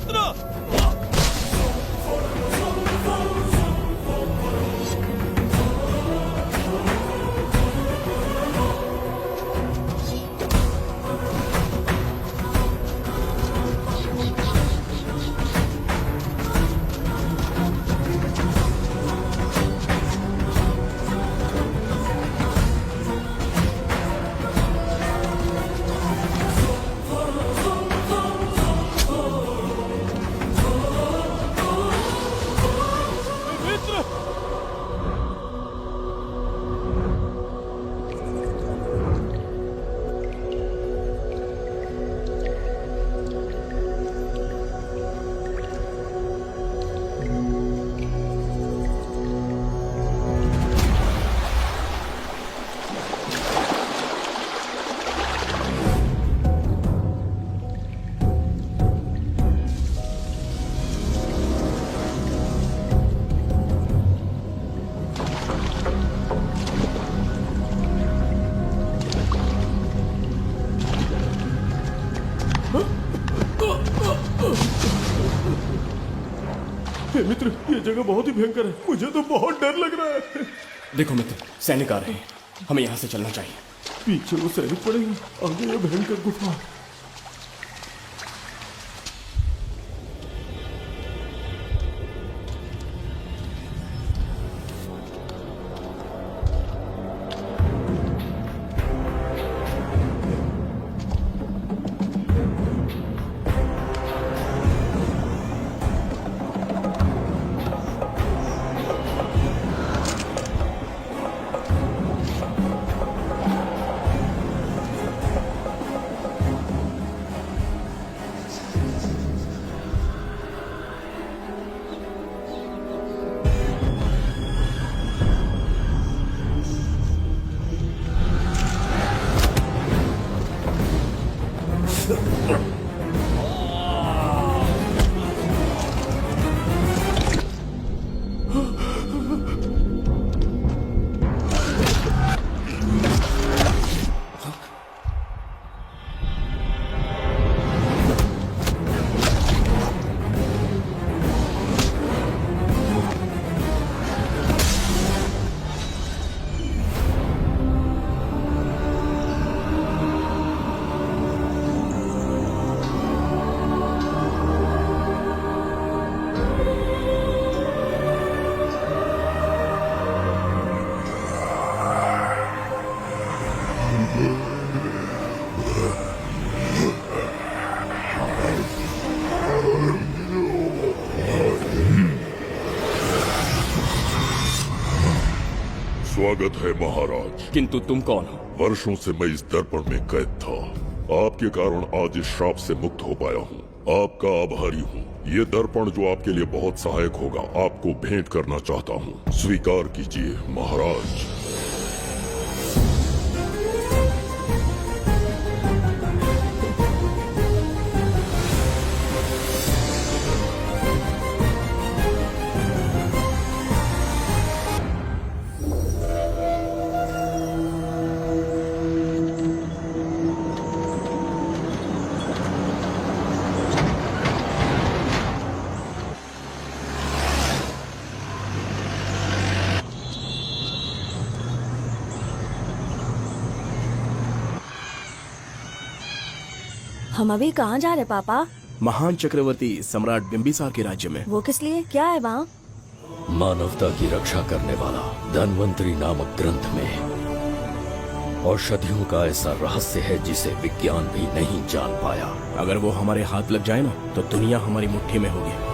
मित्र। मित्र, ये जगह बहुत ही भयंकर है। मुझे तो बहुत डर लग रहा है। देखो मित्र, सैनिक आ रहे हैं, हमें यहाँ से चलना चाहिए। पीछे वो सैनिक पड़ेंगे, आगे ये भयंकर गुफा। स्वागत है महाराज। किंतु तुम कौन हो? वर्षों से मैं इस दर्पण में कैद था। आपके कारण आज इस श्राप से मुक्त हो पाया हूँ। आपका आभारी हूँ। ये दर्पण जो आपके लिए बहुत सहायक होगा, आपको भेंट करना चाहता हूँ। स्वीकार कीजिए महाराज। हम अभी कहाँ जा रहे पापा? महान चक्रवर्ती सम्राट बिंबिसार के राज्य में। वो किस लिए? क्या है वहाँ? मानवता की रक्षा करने वाला धन्वंतरी नामक ग्रंथ में औषधियों का ऐसा रहस्य है जिसे विज्ञान भी नहीं जान पाया। अगर वो हमारे हाथ लग जाए ना, तो दुनिया हमारी मुट्ठी में होगी।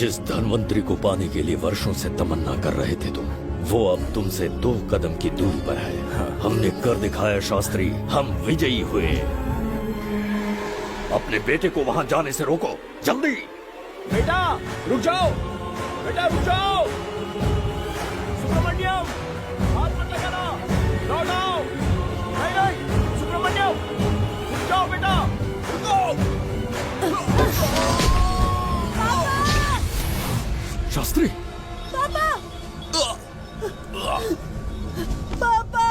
जिस धनवंतरी को पाने के लिए वर्षों से तमन्ना कर रहे थे तुम, वो अब तुमसे 2 कदम की दूरी पर है। हमने कर दिखाया शास्त्री, हम विजयी हुए। अपने बेटे को वहां जाने से रोको, जल्दी। बेटा रुक जाओ, बेटा रुक जाओ। सुब्रमण्यम, हाथ मत लगाना, लौट आओ। नहीं नहीं, सुब्रमण्यम रुक जाओ बेटा, रुको। शास्त्री, पापा पापा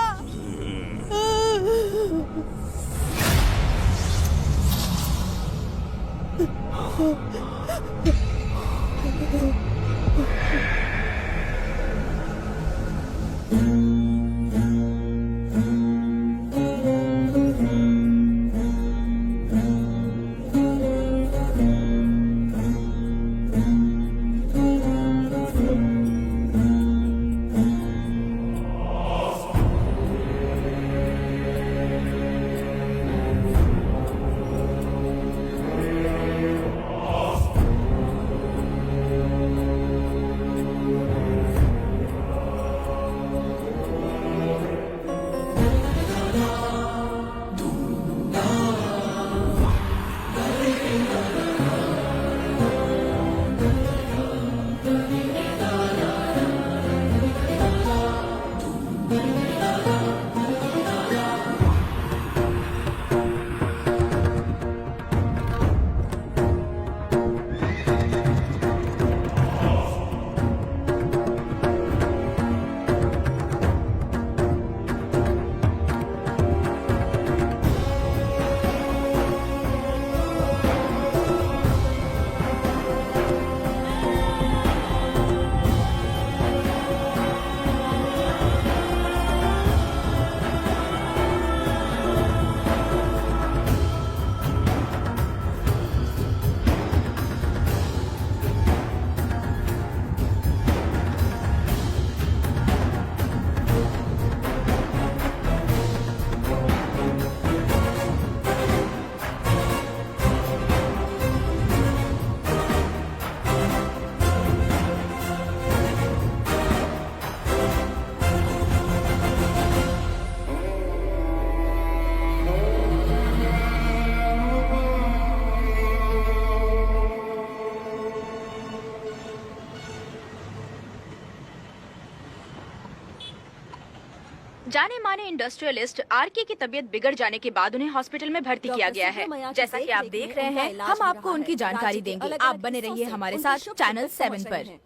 जाने माने इंडस्ट्रियलिस्ट आरके की तबीयत बिगड़ जाने के बाद उन्हें हॉस्पिटल में भर्ती किया गया है। जैसा कि आप देख रहे हैं, हम आपको उनकी जानकारी देंगे। आप बने रहिए हमारे साथ चैनल 7 पर।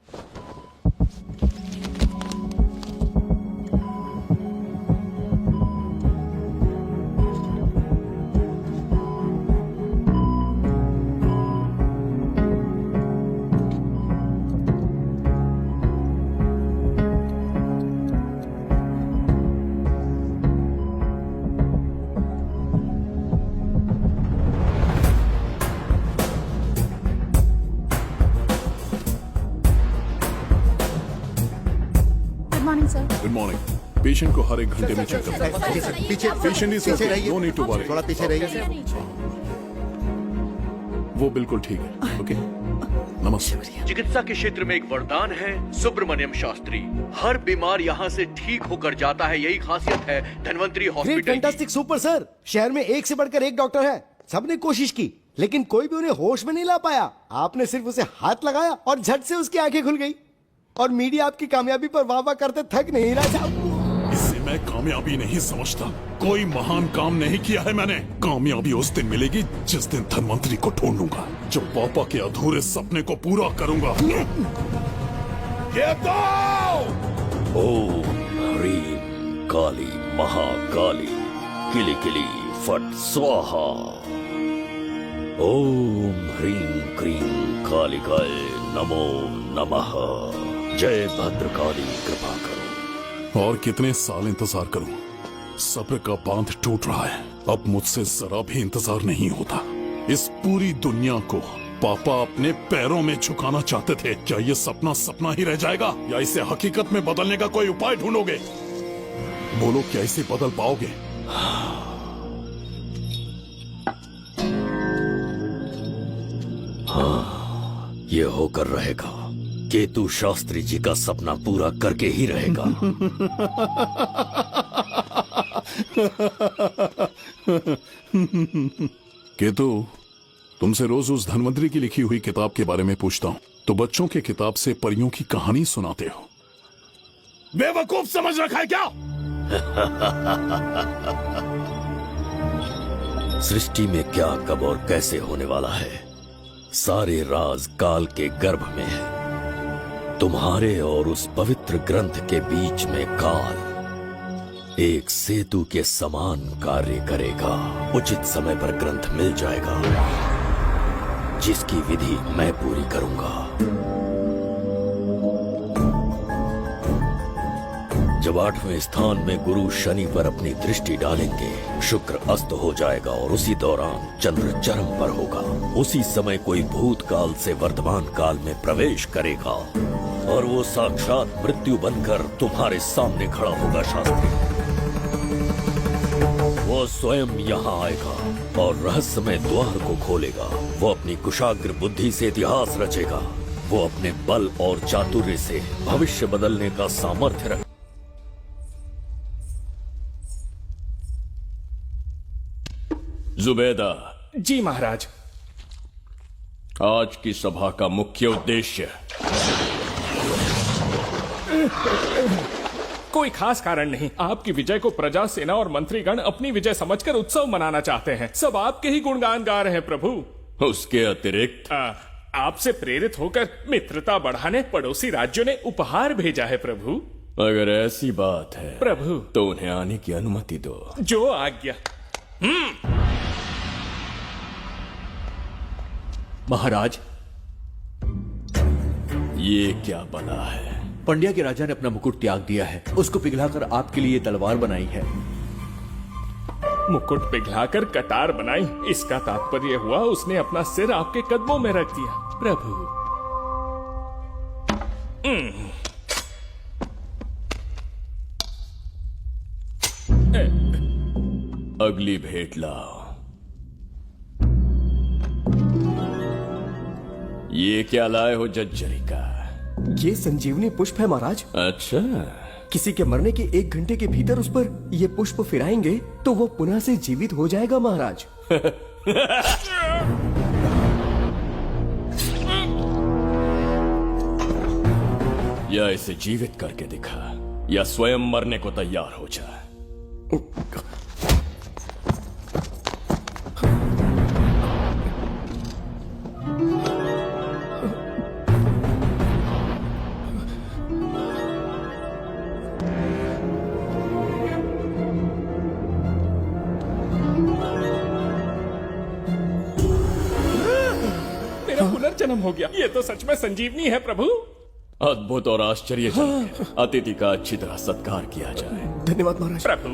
Good morning. पेशेंट को हर 1 घंटे में चेक करते हैं। पीछे पेशेंट इज पीछे रहिए, नो नीड टू वरी। थोड़ा पीछे रहिए। वो बिल्कुल ठीक है। ओके, नमस्ते। चिकित्सा के क्षेत्र में एक वरदान है सुब्रमण्यम शास्त्री। हर बीमार यहाँ से ठीक होकर जाता है, यही खासियत है धनवंतरी ग्रेट, हॉस्पिटल की। Fantastic, super sir. शहर में एक से बढ़कर एक डॉक्टर है। सबने कोशिश की, लेकिन कोई भी उन्हें होश में नहीं ला पाया। आपने सिर्फ उसे हाथ लगाया और झट से उसकी आंखें खुल गई। और मीडिया आपकी कामयाबी पर वाह वाह करते थक नहीं रहा। इसे मैं कामयाबी नहीं समझता। कोई महान काम नहीं किया है मैंने। कामयाबी उस दिन मिलेगी जिस दिन धनवंतरी को ढूंढूंगा, जो पापा के अधूरे सपने को पूरा करूंगा। ये दो! ओम ह्रीं काली महाकाली किली किली फट स्वाहा। ओम ह्रीं क्रीं कालिकाय नमो नमः। जय भद्रकाली, कृपा करो। और कितने साल इंतजार करूं? सब्र का बांध टूट रहा है। अब मुझसे जरा भी इंतजार नहीं होता। इस पूरी दुनिया को पापा अपने पैरों में झुकाना चाहते थे। क्या ये सपना सपना ही रह जाएगा, या इसे हकीकत में बदलने का कोई उपाय ढूंढोगे? बोलो, क्या इसे बदल पाओगे? ये होकर रहेगा। केतु शास्त्री जी का सपना पूरा करके ही रहेगा। केतु, तुमसे रोज उस धनवंतरी की लिखी हुई किताब के बारे में पूछता हूँ तो बच्चों के किताब से परियों की कहानी सुनाते हो। बेवकूफ समझ रखा है क्या? सृष्टि में क्या, कब और कैसे होने वाला है, सारे राज काल के गर्भ में है। तुम्हारे और उस पवित्र ग्रंथ के बीच में काल एक सेतु के समान कार्य करेगा। उचित समय पर ग्रंथ मिल जाएगा, जिसकी विधि मैं पूरी करूंगा। जब 8वें स्थान में गुरु शनि पर अपनी दृष्टि डालेंगे, शुक्र अस्त हो जाएगा और उसी दौरान चंद्र चरम पर होगा। उसी समय कोई भूतकाल से वर्तमान काल में प्रवेश करेगा और वो साक्षात मृत्यु बनकर तुम्हारे सामने खड़ा होगा। शास्त्री, वो स्वयं यहाँ आएगा और रहस्यमय द्वार को खोलेगा। वो अपनी कुशाग्र बुद्धि से इतिहास रचेगा। वो अपने बल और चातुर्य से भविष्य बदलने का सामर्थ्य रख। जुबैदा, जी महाराज। आज की सभा का मुख्य उद्देश्य कोई खास कारण नहीं। आपकी विजय को प्रजा, सेना और मंत्रीगण अपनी विजय समझकर उत्सव मनाना चाहते हैं। सब आपके ही गुणगान गा रहे हैं प्रभु। उसके अतिरिक्त आपसे प्रेरित होकर मित्रता बढ़ाने पड़ोसी राज्यों ने उपहार भेजा है प्रभु। अगर ऐसी बात है प्रभु, तो उन्हें आने की अनुमति दो। जो आज्ञा। महाराज, ये क्या बला है? पंड्या के राजा ने अपना मुकुट त्याग दिया है। उसको पिघलाकर आपके लिए तलवार बनाई है। मुकुट पिघलाकर कटार बनाई, इसका तात्पर्य हुआ उसने अपना सिर आपके कदमों में रख दिया प्रभु। अगली भेंट लाओ। ये क्या लाए हो जज्जरी का? ये संजीवनी पुष्प है महाराज। अच्छा, किसी के मरने के 1 घंटे के भीतर उस पर ये पुष्प फिराएंगे तो वो पुनः से जीवित हो जाएगा महाराज। या इसे जीवित करके दिखा, या स्वयं मरने को तैयार हो जा। पुनर्जन्म हो गया। ये तो सच में संजीवनी है प्रभु। अद्भुत और आश्चर्यजनक है। अतिथि का अच्छी तरह सत्कार किया जाए। धन्यवाद महाराज। प्रभु,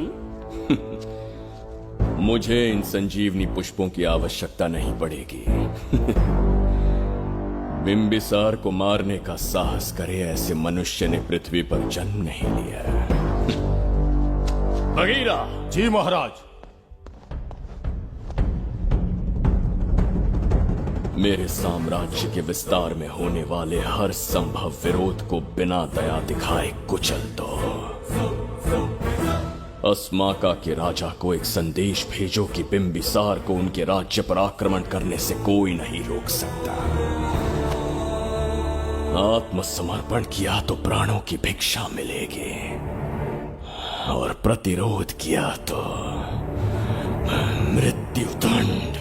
मुझे इन संजीवनी पुष्पों की आवश्यकता नहीं पड़ेगी। बिंबिसार को मारने का साहस करे ऐसे मनुष्य ने पृथ्वी पर जन्म नहीं लिया। बगीरा। जी महाराज। मेरे साम्राज्य के विस्तार में होने वाले हर संभव विरोध को बिना दया दिखाए कुचल दो। अस्माका के राजा को एक संदेश भेजो कि बिंबिसार को उनके राज्य पर आक्रमण करने से कोई नहीं रोक सकता। आत्मसमर्पण किया तो प्राणों की भिक्षा मिलेगी, और प्रतिरोध किया तो मृत्युदंड।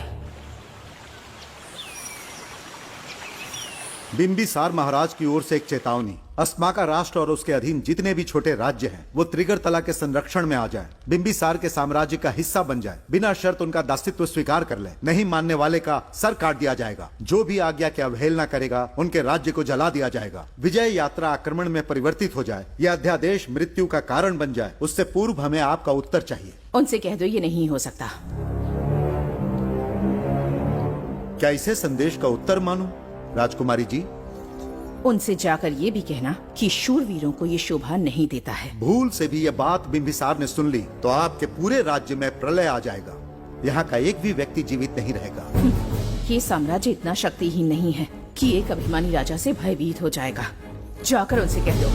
बिंबिसार महाराज की ओर से एक चेतावनी। अस्माका राष्ट्र और उसके अधीन जितने भी छोटे राज्य हैं, वो त्रिगर्तला के संरक्षण में आ जाएं, बिंबिसार के साम्राज्य का हिस्सा बन जाए, बिना शर्त उनका दासत्व स्वीकार कर ले। नहीं मानने वाले का सर काट दिया जाएगा। जो भी आज्ञा की अवहेलना करेगा, उनके राज्य को जला दिया जाएगा। विजय यात्रा आक्रमण में परिवर्तित हो जाए, यह अध्यादेश मृत्यु का कारण बन जाए, उससे पूर्व हमें आपका उत्तर चाहिए। उनसे कह दो ये नहीं हो सकता। क्या इसे संदेश का उत्तर मानूं? राजकुमारी जी, उनसे जाकर ये भी कहना कि शूरवीरों को ये शोभा नहीं देता है। भूल से भी ये बात बिंबिसार ने सुन ली तो आपके पूरे राज्य में प्रलय आ जाएगा। यहाँ का एक भी व्यक्ति जीवित नहीं रहेगा। ये साम्राज्य इतना शक्तिहीन नहीं है। कि एक अभिमानी राजा से भयभीत हो जाएगा। जाकर उनसे कह दो।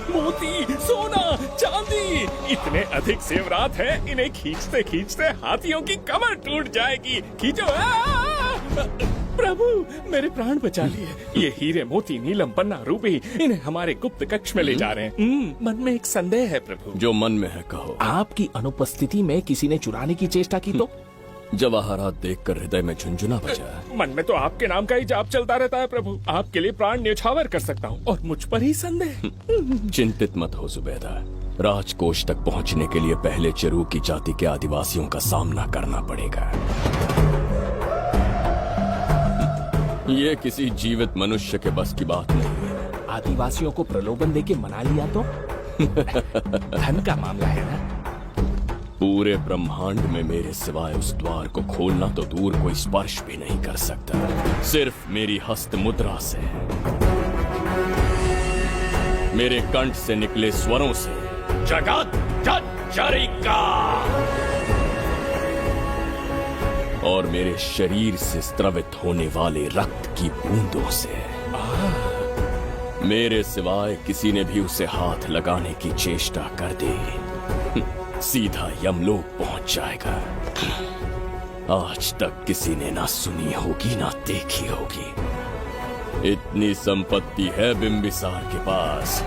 मोती, सोना, चांदी, इतने अधिक जेवरात हैं, इन्हें खींचते खींचते हाथियों की कमर टूट जाएगी। खींचो। प्रभु, मेरे प्राण बचा लिए। ये हीरे, मोती, नीलम, पन्ना, रूबी, इन्हें हमारे गुप्त कक्ष में ले जा रहे हैं। मन में एक संदेह है प्रभु। जो मन में है कहो। आपकी अनुपस्थिति में किसी ने चुराने की चेष्टा की तो? जवाहरात देखकर हृदय में झुंझुना बजा। मन में तो आपके नाम का ही जाप चलता रहता है प्रभु। आपके लिए प्राण न्यौछावर कर सकता हूँ और मुझ पर ही संदेह। चिंतित मत हो जुबैदा। राजकोष तक पहुँचने के लिए पहले चिरूकी जाति के आदिवासियों का सामना करना पड़ेगा। ये किसी जीवित मनुष्य के बस की बात नहीं है। आदिवासियों को प्रलोभन देके मना लिया तो? धन का मामला है ना? पूरे ब्रह्मांड में मेरे सिवाय उस द्वार को खोलना तो दूर कोई स्पर्श भी नहीं कर सकता। सिर्फ मेरी हस्त मुद्रा से, मेरे कंठ से निकले स्वरों से जगत जरिका और मेरे शरीर से स्रवित होने वाले रक्त की बूंदों से। मेरे सिवाय किसी ने भी उसे हाथ लगाने की चेष्टा कर दी, सीधा यमलोक पहुंच जाएगा। आज तक किसी ने ना सुनी होगी ना देखी होगी। इतनी संपत्ति है बिंबिसार के पास।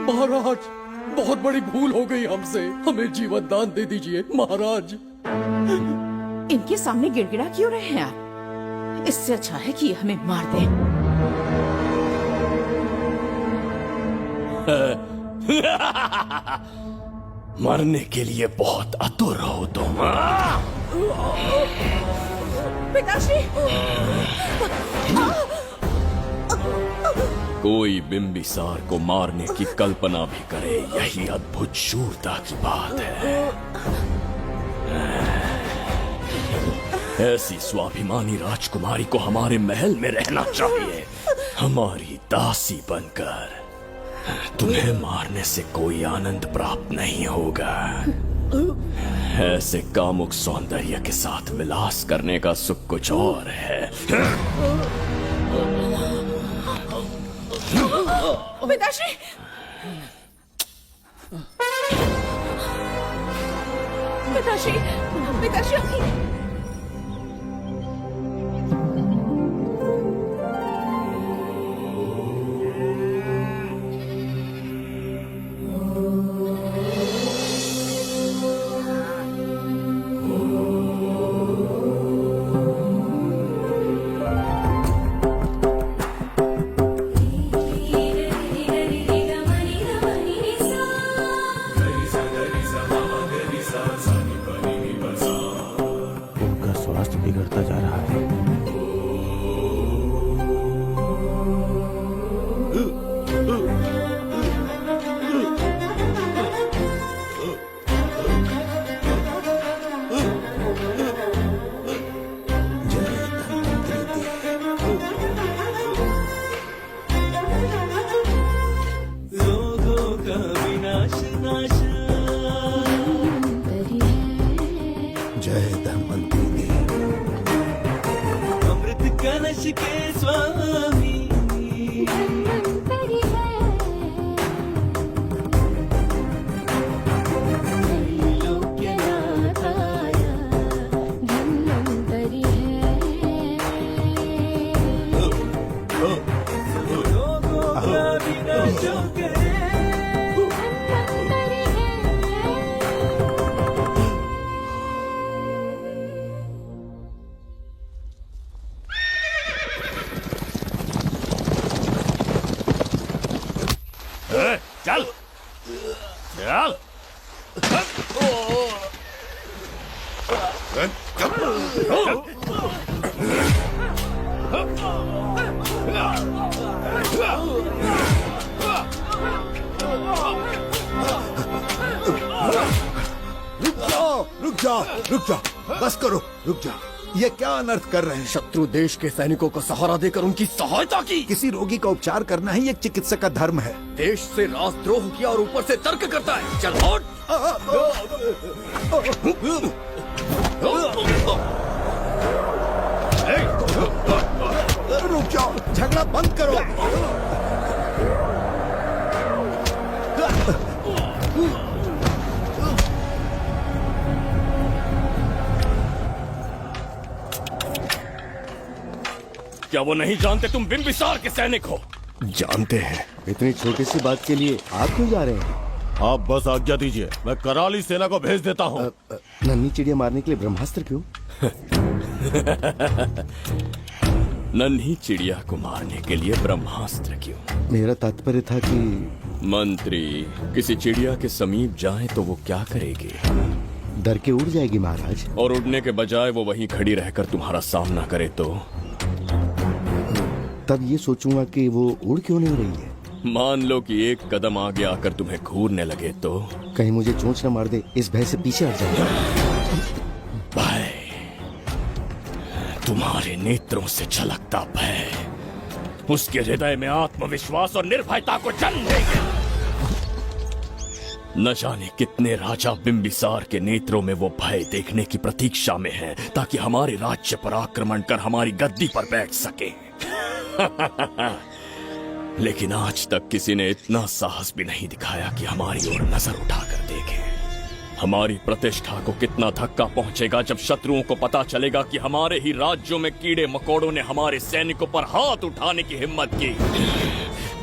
महाराज, बहुत बड़ी भूल हो गई हमसे। हमें जीवन दान दे दीजिए महाराज। इनके सामने गिड़गिड़ा क्यों रहे हैं आप? इससे अच्छा है कि ये हमें मार दें। मरने के लिए बहुत आतुर हो तुम। पिताश्री! कोई बिंबिसार को मारने की कल्पना भी करे, यही अद्भुत शूरता की बात है। ऐसी स्वाभिमानी राजकुमारी को हमारे महल में रहना चाहिए, हमारी दासी बनकर। तुम्हें मारने से कोई आनंद प्राप्त नहीं होगा। ऐसे कामुक सौंदर्य के साथ विलास करने का सुख कुछ और है। पिताश्री! पिताश्री! पिताश्री! बिगड़ता जा रहा है। जय धन्वंतरी देव। अमृत कलश के स्वामी रुक जाओ, बस करो, रुक जाओ। ये क्या अनर्थ कर रहे हैं? शत्रु देश के सैनिकों को सहारा देकर उनकी सहायता की। किसी रोगी का उपचार करना ही एक चिकित्सक का धर्म है। देश से राजद्रोह किया और ऊपर से तर्क करता है। चल हट। रुक जाओ, झगड़ा बंद करो। क्या वो नहीं जानते तुम बिंबिसार के सैनिक हो? जानते हैं। इतनी छोटी सी बात के लिए आप क्यों जा रहे हैं? आप बस आज्ञा दीजिए, मैं कराली सेना को भेज देता हूँ। नन्ही चिड़िया मारने के लिए ब्रह्मास्त्र क्यों? नन्ही चिड़िया को मारने के लिए ब्रह्मास्त्र क्यों? मेरा तात्पर्य था कि मंत्री किसी चिड़िया के समीप जाए तो वो क्या करेगी? डर के उड़ जाएगी महाराज। और उड़ने के बजाय वो वहीं खड़ी रहकर तुम्हारा सामना करे तो? तब ये सोचूंगा कि वो उड़ क्यों नहीं रही है। मान लो कि एक कदम आगे आकर तुम्हें घूरने लगे तो? कहीं मुझे चोंच न मार दे, इस भय से पीछे हट जाऊंगा। भय, तुम्हारे नेत्रों से झलकता भय उसके हृदय में आत्मविश्वास और निर्भयता को जन्म देंगे। न जाने कितने राजा बिंबिसार के नेत्रों में वो भय देखने की प्रतीक्षा में हैं, ताकि हमारे राज्य पर आक्रमण कर हमारी गद्दी पर बैठ सके। लेकिन आज तक किसी ने इतना साहस भी नहीं दिखाया कि हमारी ओर नजर उठाकर देखे। हमारी प्रतिष्ठा को कितना धक्का पहुंचेगा जब शत्रुओं को पता चलेगा कि हमारे ही राज्यों में कीड़े मकोड़ों ने हमारे सैनिकों पर हाथ उठाने की हिम्मत की।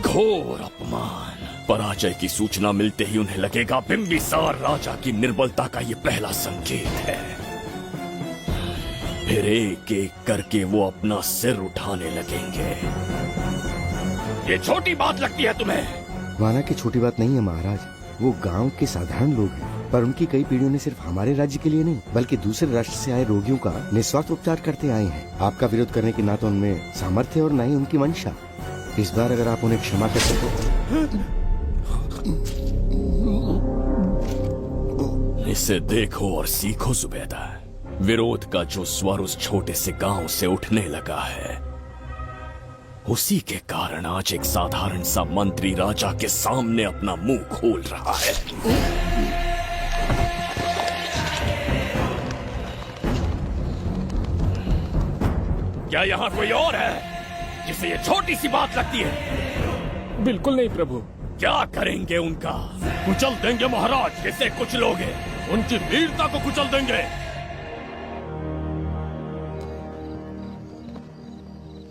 घोर अपमान। पराजय की सूचना मिलते ही उन्हें लगेगा बिंबिसार राजा की निर्बलता का ये पहला संकेत है। फिर एक एक करके वो अपना सिर उठाने लगेंगे। ये छोटी बात लगती है तुम्हें? माना कि छोटी बात नहीं है महाराज। वो गांव के साधारण लोग हैं, पर उनकी कई पीढ़ियों ने सिर्फ हमारे राज्य के लिए नहीं बल्कि दूसरे राष्ट्र से आए रोगियों का निस्वार्थ उपचार करते आए हैं। आपका विरोध करने की ना तो उनमें सामर्थ्य और ना ही उनकी मंशा। इस बार अगर आप उन्हें क्षमा कर सको। इसे देखो और सीखो जुबैदा। विरोध का जो स्वर उस छोटे से गांव से उठने लगा है, उसी के कारण आज एक साधारण सा मंत्री राजा के सामने अपना मुंह खोल रहा है। क्या यहाँ कोई और है जिसे ये छोटी सी बात लगती है? बिल्कुल नहीं प्रभु। क्या करेंगे उनका? कुचल देंगे महाराज, जिसे कुचलोगे उनकी वीरता को कुचल देंगे।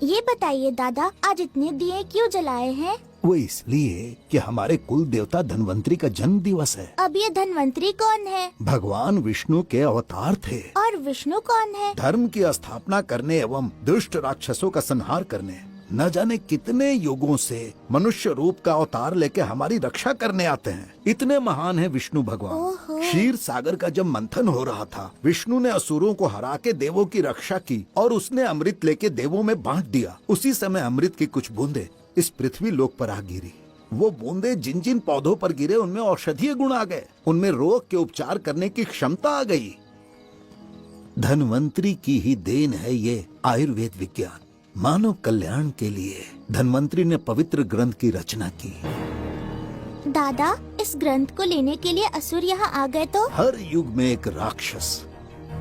ये बताइए दादा, आज इतने दिए क्यों जलाए हैं? वो इसलिए कि हमारे कुल देवता धन्वंतरी का जन्म दिवस है। अब ये धन्वंतरी कौन है? भगवान विष्णु के अवतार थे। और विष्णु कौन है? धर्म की स्थापना करने एवं दुष्ट राक्षसों का संहार करने न जाने कितने युगों से मनुष्य रूप का अवतार लेके हमारी रक्षा करने आते हैं। इतने महान है विष्णु भगवान। क्षीर सागर का जब मंथन हो रहा था, विष्णु ने असुरों को हरा के देवों की रक्षा की और उसने अमृत लेके देवों में बांट दिया। उसी समय अमृत की कुछ बूंदे इस पृथ्वी लोक पर आ गिरी। वो बूंदे जिन जिन पौधों पर गिरे उनमें औषधीय गुण आ गए, उनमें रोग के उपचार करने की क्षमता आ गई। धन्वंतरी की ही देन है ये आयुर्वेद विज्ञान। मानव कल्याण के लिए धन्वंतरी ने पवित्र ग्रंथ की रचना की। दादा, इस ग्रंथ को लेने के लिए असुर यहाँ आ गए तो? हर युग में एक राक्षस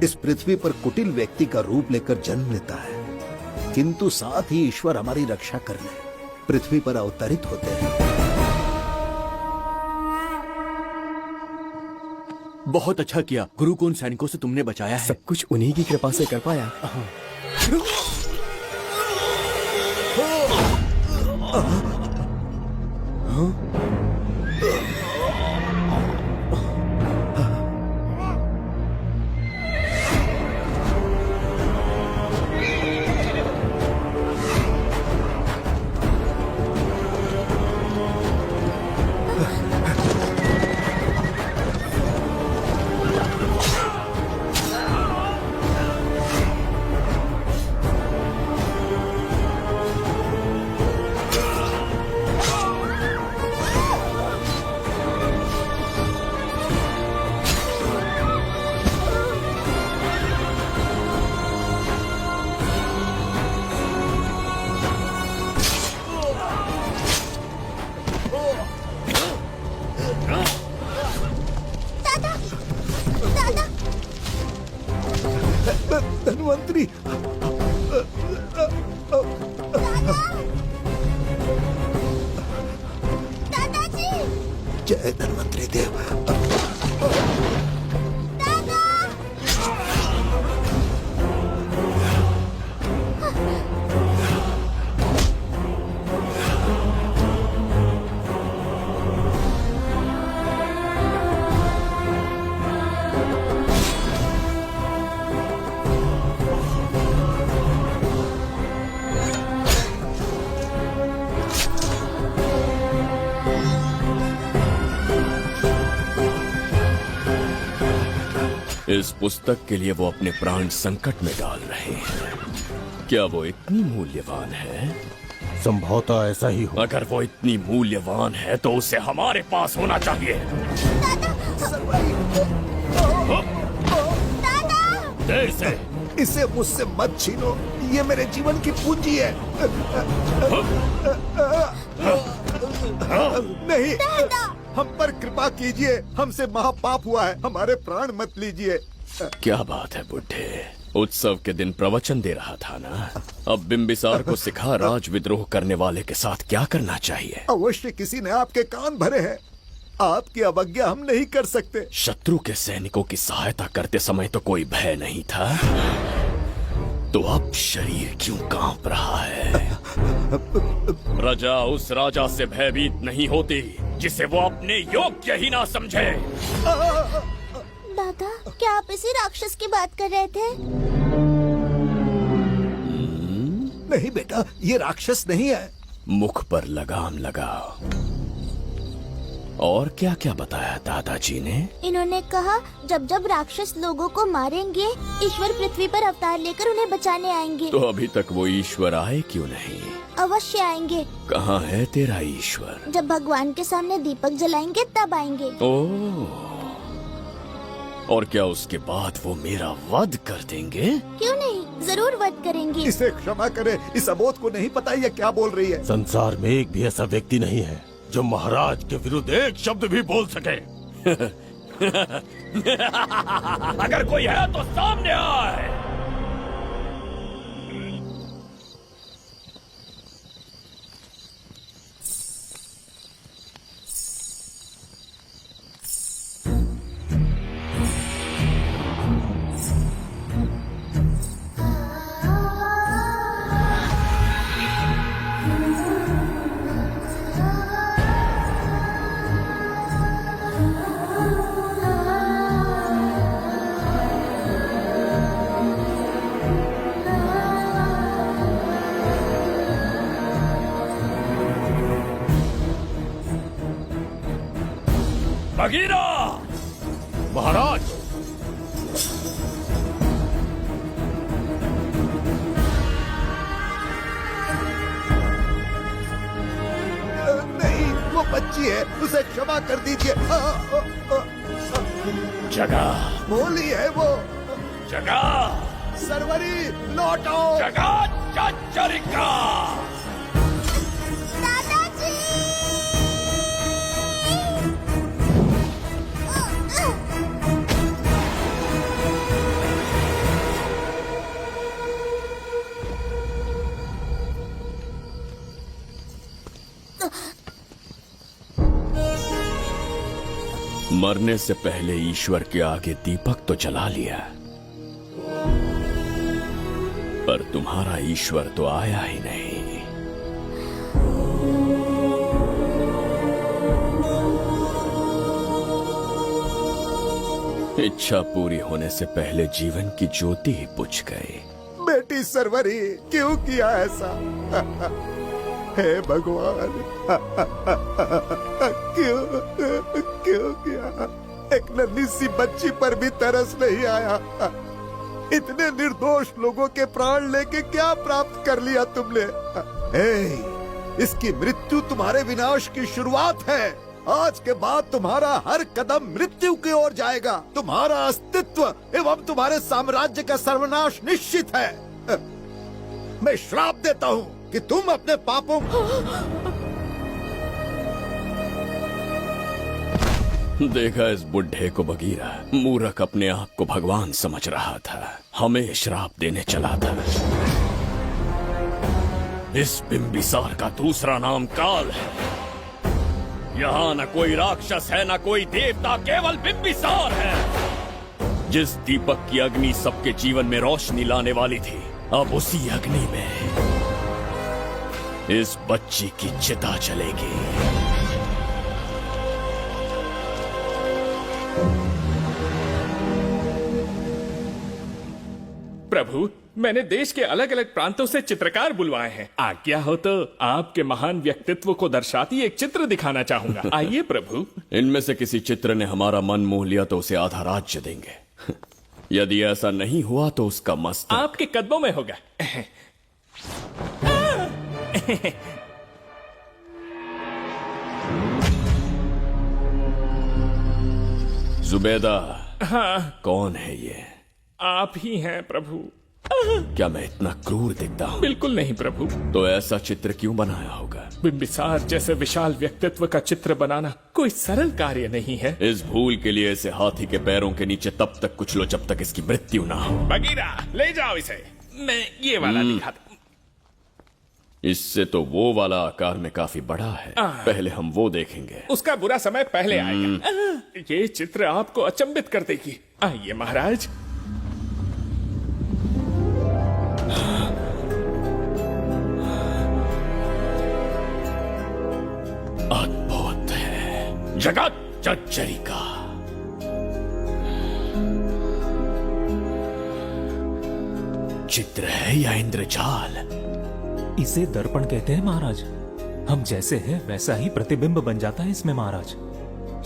इस पृथ्वी पर कुटिल व्यक्ति का रूप लेकर जन्म लेता है, किंतु साथ ही ईश्वर हमारी रक्षा करने पृथ्वी पर अवतरित होते हैं। बहुत अच्छा किया गुरु को उन सैनिकों से तुमने बचाया है। सब कुछ उन्हीं की कृपा से कर पाया। धन्वंतरी, दादाजी, जय धन्वंतरी देव। इस पुस्तक के लिए वो अपने प्राण संकट में डाल रहे हैं। क्या वो इतनी मूल्यवान है? संभवतः ऐसा ही हो। अगर वो इतनी मूल्यवान है तो उसे हमारे पास होना चाहिए। दे इसे। इसे मुझसे मत छीनो, ये मेरे जीवन की पूंजी है। नहीं, हम पर कृपा कीजिए, हमसे महापाप हुआ है, हमारे प्राण मत लीजिए। क्या बात है बुड्ढे, उत्सव के दिन प्रवचन दे रहा था ना। अब बिंबिसार को सिखा राज विद्रोह करने वाले के साथ क्या करना चाहिए। अवश्य किसी ने आपके कान भरे हैं, आपकी अवज्ञा हम नहीं कर सकते। शत्रु के सैनिकों की सहायता करते समय तो कोई भय नहीं था, तो अब शरीर क्यों कांप रहा है? प्रजा उस राजा से भयभीत नहीं होती जिसे वो अपने योग्य ही ना समझे। दादा, क्या आप इसी राक्षस की बात कर रहे थे? नहीं बेटा, ये राक्षस नहीं है। मुख पर लगाम लगाओ। और क्या क्या बताया दादाजी ने? इन्होंने कहा जब जब राक्षस लोगों को मारेंगे, ईश्वर पृथ्वी पर अवतार लेकर उन्हें बचाने आएंगे। तो अभी तक वो ईश्वर आए क्यों नहीं? अवश्य आएंगे। कहाँ है तेरा ईश्वर? जब भगवान के सामने दीपक जलाएंगे तब आएंगे। ओह, और क्या उसके बाद वो मेरा वध कर देंगे? क्यों नहीं, जरूर वध करेंगे। इसे क्षमा करे, इस अबोध को नहीं पता ये क्या बोल रही है। संसार में एक भी ऐसा व्यक्ति नहीं है जो महाराज के विरुद्ध एक शब्द भी बोल सके। अगर कोई है तो सामने आए। बगीरा! महाराज, नहीं, वो बच्ची है, उसे क्षमा कर दीजिए। जगह भोली है वो। जगह सरवरी, लौटो। जगह चचरिका। दादाजी! मरने से पहले ईश्वर के आगे दीपक तो जला लिया, पर तुम्हारा ईश्वर तो आया ही नहीं। इच्छा पूरी होने से पहले जीवन की ज्योति ही बुझ गई। बेटी सरवरी, क्यों किया ऐसा? हे भगवान, क्यों किया? एक नन्ही सी बच्ची पर भी तरस नहीं आया। इतने निर्दोष लोगों के प्राण लेके क्या प्राप्त कर लिया तुमने? इसकी मृत्यु तुम्हारे विनाश की शुरुआत है। आज के बाद तुम्हारा हर कदम मृत्यु की ओर जाएगा। तुम्हारा अस्तित्व एवं तुम्हारे साम्राज्य का सर्वनाश निश्चित है। मैं श्राप देता हूँ कि तुम अपने पापों देखा इस बुढ़े को बगीरा, मूर्ख अपने आप को भगवान समझ रहा था, हमें श्राप देने चला था। इस बिंबिसार का दूसरा नाम काल है। यहाँ न कोई राक्षस है, न कोई देवता, केवल बिंबिसार है। जिस दीपक की अग्नि सबके जीवन में रोशनी लाने वाली थी, अब उसी अग्नि में इस बच्ची की चिता जलेगी। प्रभु, मैंने देश के अलग अलग प्रांतों से चित्रकार बुलवाए हैं। आज्ञा हो तो आपके महान व्यक्तित्व को दर्शाती एक चित्र दिखाना चाहूंगा। आइए प्रभु। इनमें से किसी चित्र ने हमारा मन मोह लिया तो उसे आधा राज्य देंगे। यदि ऐसा नहीं हुआ तो उसका मस्तक आपके कदमों में होगा। जुबेदा, हाँ, कौन है ये? आप ही हैं प्रभु। क्या मैं इतना क्रूर दिखता हूँ? बिल्कुल नहीं प्रभु। तो ऐसा चित्र क्यों बनाया होगा? बिंबिसार जैसे विशाल व्यक्तित्व का चित्र बनाना कोई सरल कार्य नहीं है। इस भूल के लिए इसे हाथी के पैरों के नीचे तब तक कुचलो जब तक इसकी मृत्यु ना हो। बगीरा, ले जाओ इसे। मैं ये वाला दिखाता। इससे तो वो वाला आकार में काफी बड़ा है। पहले हम वो देखेंगे। उसका बुरा समय पहले आएगा। ये चित्र आपको अचंभित कर देगी। आइए महाराज। अद्भुत है, जगत जज्जरी का। चित्र है या इंद्रजाल? इसे दर्पण कहते हैं महाराज। हम जैसे हैं वैसा ही प्रतिबिंब बन जाता है इसमें महाराज।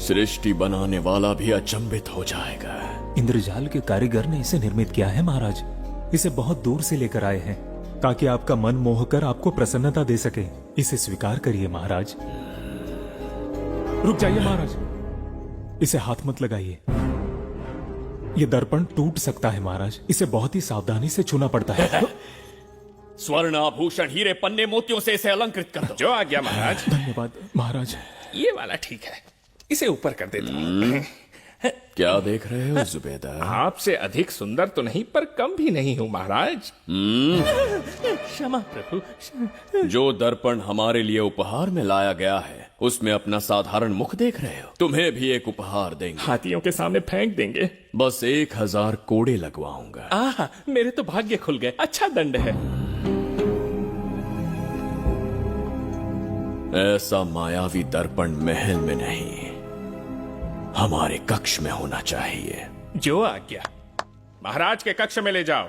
सृष्टि बनाने वाला भी अचंभित हो जाएगा। इंद्रजाल के कारीगर ने इसे निर्मित किया है महाराज। इसे बहुत दूर से लेकर आए हैं ताकि आपका मन मोह कर आपको प्रसन्नता दे सके। इसे स्वीकार करिए महाराज। रुक जाइए महाराज, इसे हाथ मत लगाइए। ये दर्पण टूट सकता है महाराज। इसे बहुत ही सावधानी से छूना पड़ता है। स्वर्ण आभूषण हीरे पन्ने मोतियों से इसे अलंकृत कर दो। जो आज्ञा महाराज। धन्यवाद महाराज। ये वाला ठीक है, इसे ऊपर कर देता हूँ। क्या देख रहे हो जुबेदा? आपसे अधिक सुंदर तो नहीं पर कम भी नहीं हूँ महाराज। क्षमा प्रभु। जो दर्पण हमारे लिए उपहार में लाया गया है उसमें अपना साधारण मुख देख रहे हो? तुम्हें भी एक उपहार देंगे। हाथियों के सामने फेंक देंगे। बस 1000 कोड़े लगवाऊंगा। आह, मेरे तो भाग्य खुल गए। अच्छा दंड है। ऐसा मायावी दर्पण महल में नहीं, हमारे कक्ष में होना चाहिए। जो आज्ञा। महाराज के कक्ष में ले जाओ।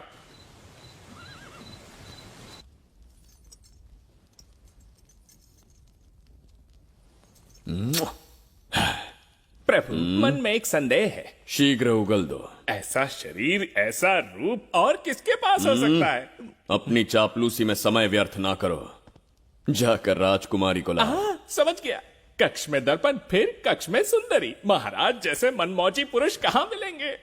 प्रभु, मन में एक संदेह है। शीघ्र उगल दो। ऐसा शरीर, ऐसा रूप और किसके पास हो सकता है? अपनी चापलूसी में समय व्यर्थ ना करो। जाकर राजकुमारी को लाओ। समझ गया। कक्ष में दर्पण, फिर कक्ष में सुंदरी। महाराज जैसे मनमौजी पुरुष कहां मिलेंगे?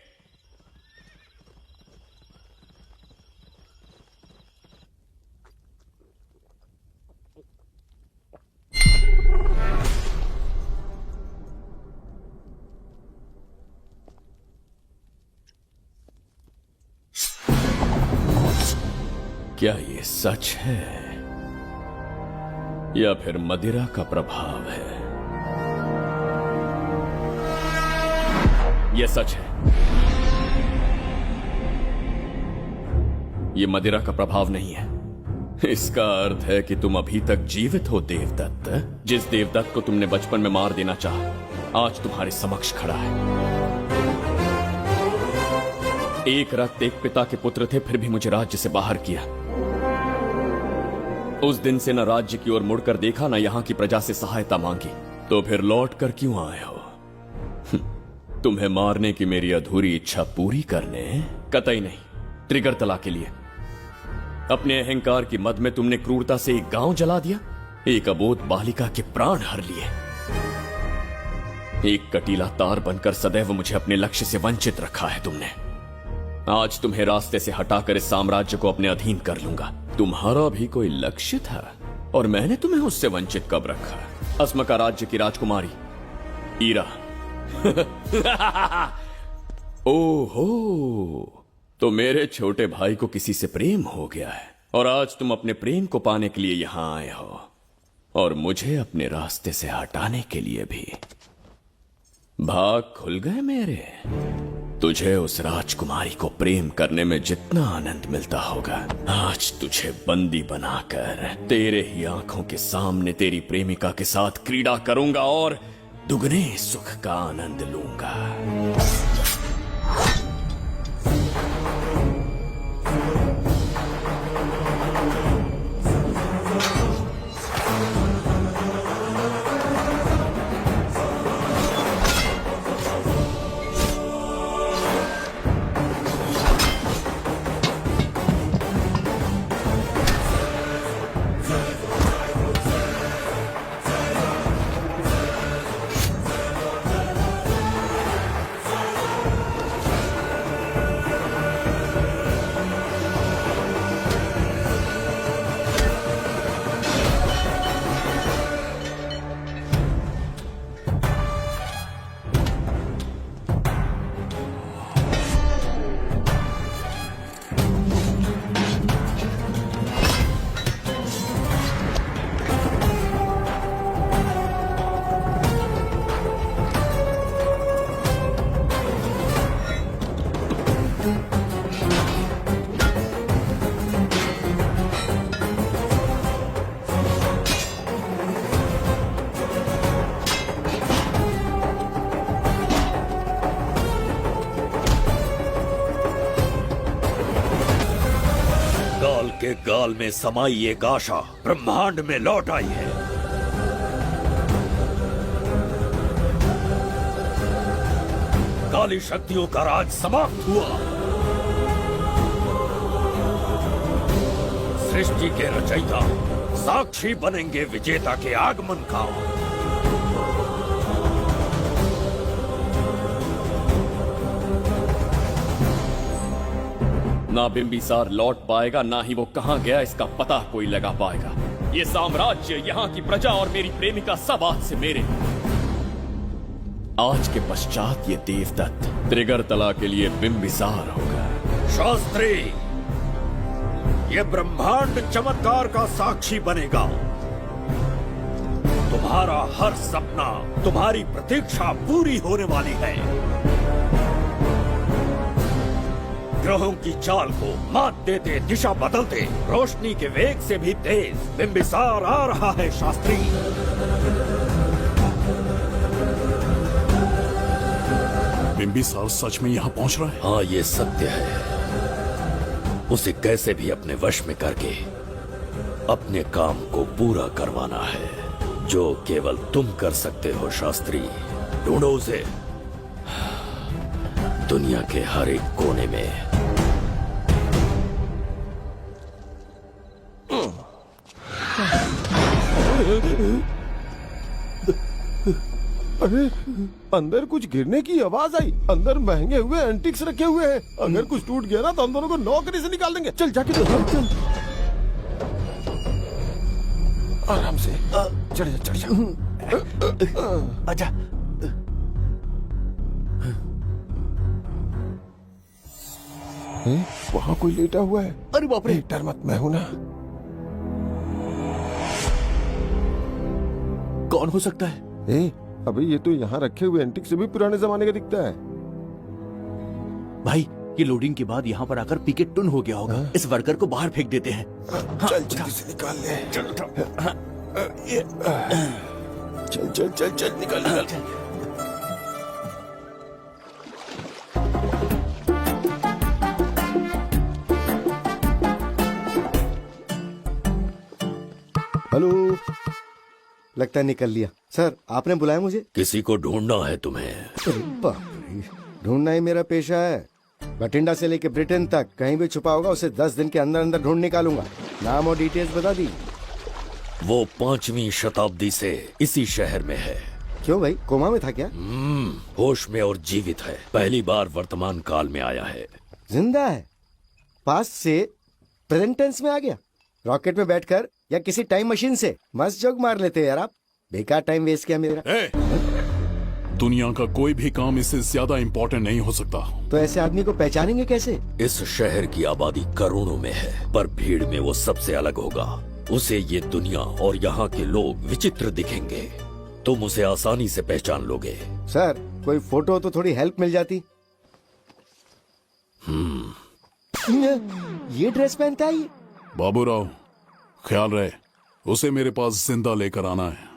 क्या ये सच है या फिर मदिरा का प्रभाव है? यह सच है। ये मदिरा का प्रभाव नहीं है। इसका अर्थ है कि तुम अभी तक जीवित हो देवदत्त। जिस देवदत्त को तुमने बचपन में मार देना चाहा, आज तुम्हारे समक्ष खड़ा है। एक रक्त एक पिता के पुत्र थे, फिर भी मुझे राज्य से बाहर किया। उस दिन से न राज्य की ओर मुड़कर देखा, न यहां की प्रजा से सहायता मांगी। तो फिर लौट कर क्यों आए हो? तुम्हें मारने की मेरी अधूरी इच्छा पूरी करने? कतई नहीं, त्रिगर्तला के लिए। अपने अहंकार की मद में तुमने क्रूरता से एक गांव जला दिया, एक अबोध बालिका के प्राण हर लिए। एक कटीला तार बनकर सदैव मुझे अपने लक्ष्य से वंचित रखा है तुमने। आज तुम्हें रास्ते से हटाकर इस साम्राज्य को अपने अधीन कर लूंगा। तुम्हारा भी कोई लक्ष्य था और मैंने तुम्हें उससे वंचित कब रखा? अस्मका राज्य की राजकुमारी ईरा ओहो, तो मेरे छोटे भाई को किसी से प्रेम हो गया है और आज तुम अपने प्रेम को पाने के लिए यहां आए हो और मुझे अपने रास्ते से हटाने के लिए भी। भाग खुल गए मेरे। तुझे उस राजकुमारी को प्रेम करने में जितना आनंद मिलता होगा, आज तुझे बंदी बनाकर तेरे ही आंखों के सामने तेरी प्रेमिका के साथ क्रीड़ा करूंगा और दुगने सुख का आनंद लूंगा। के गाल में समाई एक आशा ब्रह्मांड में लौट आई है। काली शक्तियों का राज समाप्त हुआ। सृष्टि के रचयिता साक्षी बनेंगे विजेता के आगमन का। ना बिंबिसार लौट पाएगा, ना ही वो कहां गया इसका पता कोई लगा पाएगा। ये साम्राज्य, यहाँ की प्रजा और मेरी प्रेमिका सब आज से मेरे। आज के पश्चात ये देवदत्त त्रिगर्तला के लिए बिंबिसार होगा। शास्त्री, ये ब्रह्मांड चमत्कार का साक्षी बनेगा। तुम्हारा हर सपना, तुम्हारी प्रतीक्षा पूरी होने वाली है। ग्रहों की चाल को मात देते, दिशा बदलते, रोशनी के वेग से भी तेज बिंबिसार आ रहा है। शास्त्री, बिंबिसार सच में यहाँ पहुँच रहा है? हाँ, ये सत्य है। उसे कैसे भी अपने वश में करके अपने काम को पूरा करवाना है, जो केवल तुम कर सकते हो। शास्त्री, ढूंढो उसे दुनिया के हर एक कोने में। अरे, अंदर कुछ गिरने की आवाज आई। अंदर महंगे हुए एंटिक्स रखे हुए हैं। अगर कुछ टूट गया ना तो हम दोनों को नौकरी से निकाल देंगे। चल जाके चल। आराम से चढ़ जा। आजा। वहाँ कोई लेटा हुआ है। अरे बाप रे, डर मत, मैं हूं ना। कौन हो सकता है? अबे ये तो यहाँ रखे हुए एंटिक से भी पुराने जमाने का दिखता है। भाई, ये लोडिंग के बाद यहाँ पर आकर पीके टुन हो गया होगा। इस वर्कर को बाहर फेंक देते हैं। चल जल्दी से निकाल ले। चल चल चल चल निकाल। हेलो, लगता है निकल लिया। सर, आपने बुलाया मुझे? किसी को ढूंढना है तुम्हें। ढूंढना ही मेरा पेशा है। बठिंडा से लेके ब्रिटेन तक कहीं भी छुपा होगा उसे 10 दिन के अंदर अंदर ढूंढ निकालूंगा। नाम और डिटेल्स बता दी। वो 5वीं शताब्दी से इसी शहर में है। क्यों भाई, कोमा में था क्या? होश में और जीवित है। पहली बार वर्तमान काल में आया है। जिंदा है? पास्ट से प्रेजेंट टेंस में आ गया? रॉकेट में बैठकर या किसी टाइम मशीन से मस्त जोक मार लेते यार आप। बेकार टाइम वेस्ट किया मेरा। दुनिया का कोई भी काम इससे ज्यादा इम्पोर्टेंट नहीं हो सकता। तो ऐसे आदमी को पहचानेंगे कैसे? इस शहर की आबादी करोड़ों में है, पर भीड़ में वो सबसे अलग होगा। उसे ये दुनिया और यहाँ के लोग विचित्र दिखेंगे। तुम उसे आसानी से पहचान लोगे। सर, कोई फोटो तो थोड़ी हेल्प मिल जाती। ये ड्रेस पहनता है ये? बाबूराव, ख्याल रहे, उसे मेरे पास जिंदा लेकर आना है।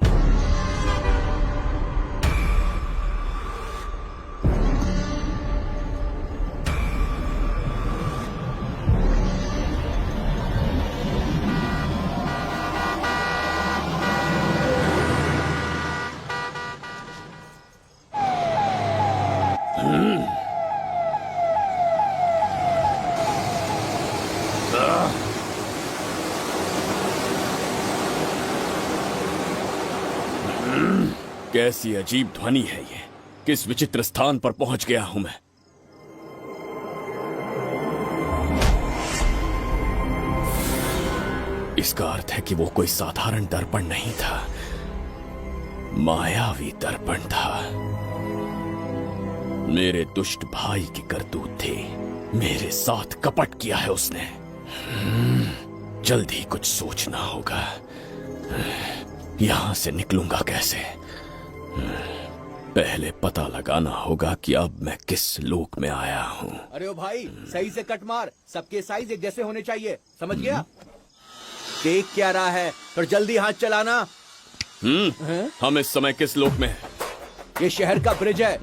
कैसी अजीब ध्वनि है ये। किस विचित्र स्थान पर पहुंच गया हूं मैं। इसका अर्थ है कि वो कोई साधारण दर्पण नहीं था, मायावी दर्पण था। मेरे दुष्ट भाई की करतूत थी। मेरे साथ कपट किया है उसने। जल्दी कुछ सोचना होगा। यहां से निकलूंगा कैसे? पहले पता लगाना होगा कि अब मैं किस लोक में आया हूँ। अरे ओ भाई, सही से कट मार, सबके साइज एक जैसे होने चाहिए, समझ गया? देख क्या रहा है, तो जल्दी हाथ चलाना। हम इस समय किस लोक में हैं? ये शहर का ब्रिज है।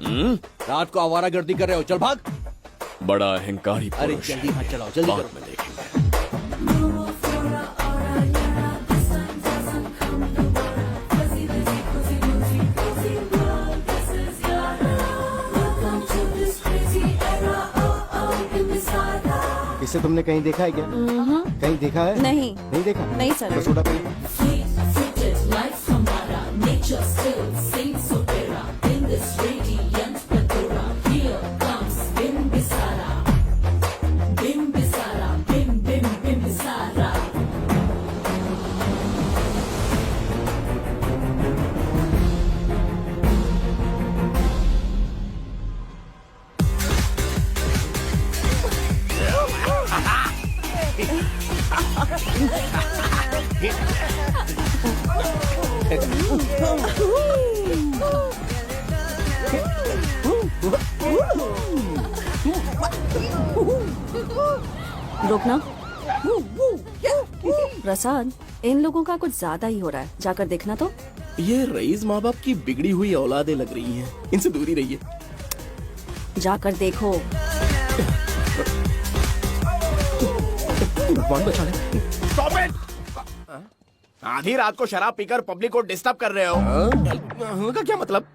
रात को आवारागर्दी कर रहे हो, चल भाग। बड़ा अहंकारी अरे पुरुष जल्दी है। हाथ चलाओ, जल्दी बाद करो। में देखेंगे। इसे तुमने कहीं देखा है क्या? कहीं देखा है? नहीं। नहीं देखा? नहीं सर। तो सोडा पी। रुकना। प्रसाद, इन लोगों का कुछ ज्यादा ही हो रहा है, जाकर देखना तो। ये रईस माँ बाप की बिगड़ी हुई औलादें लग रही हैं। इनसे दूरी रहिए। जाकर देखो। भगवान बचा ले। Stop it! आधी रात को शराब पीकर पब्लिक को डिस्टर्ब कर रहे हो। का क्या मतलब?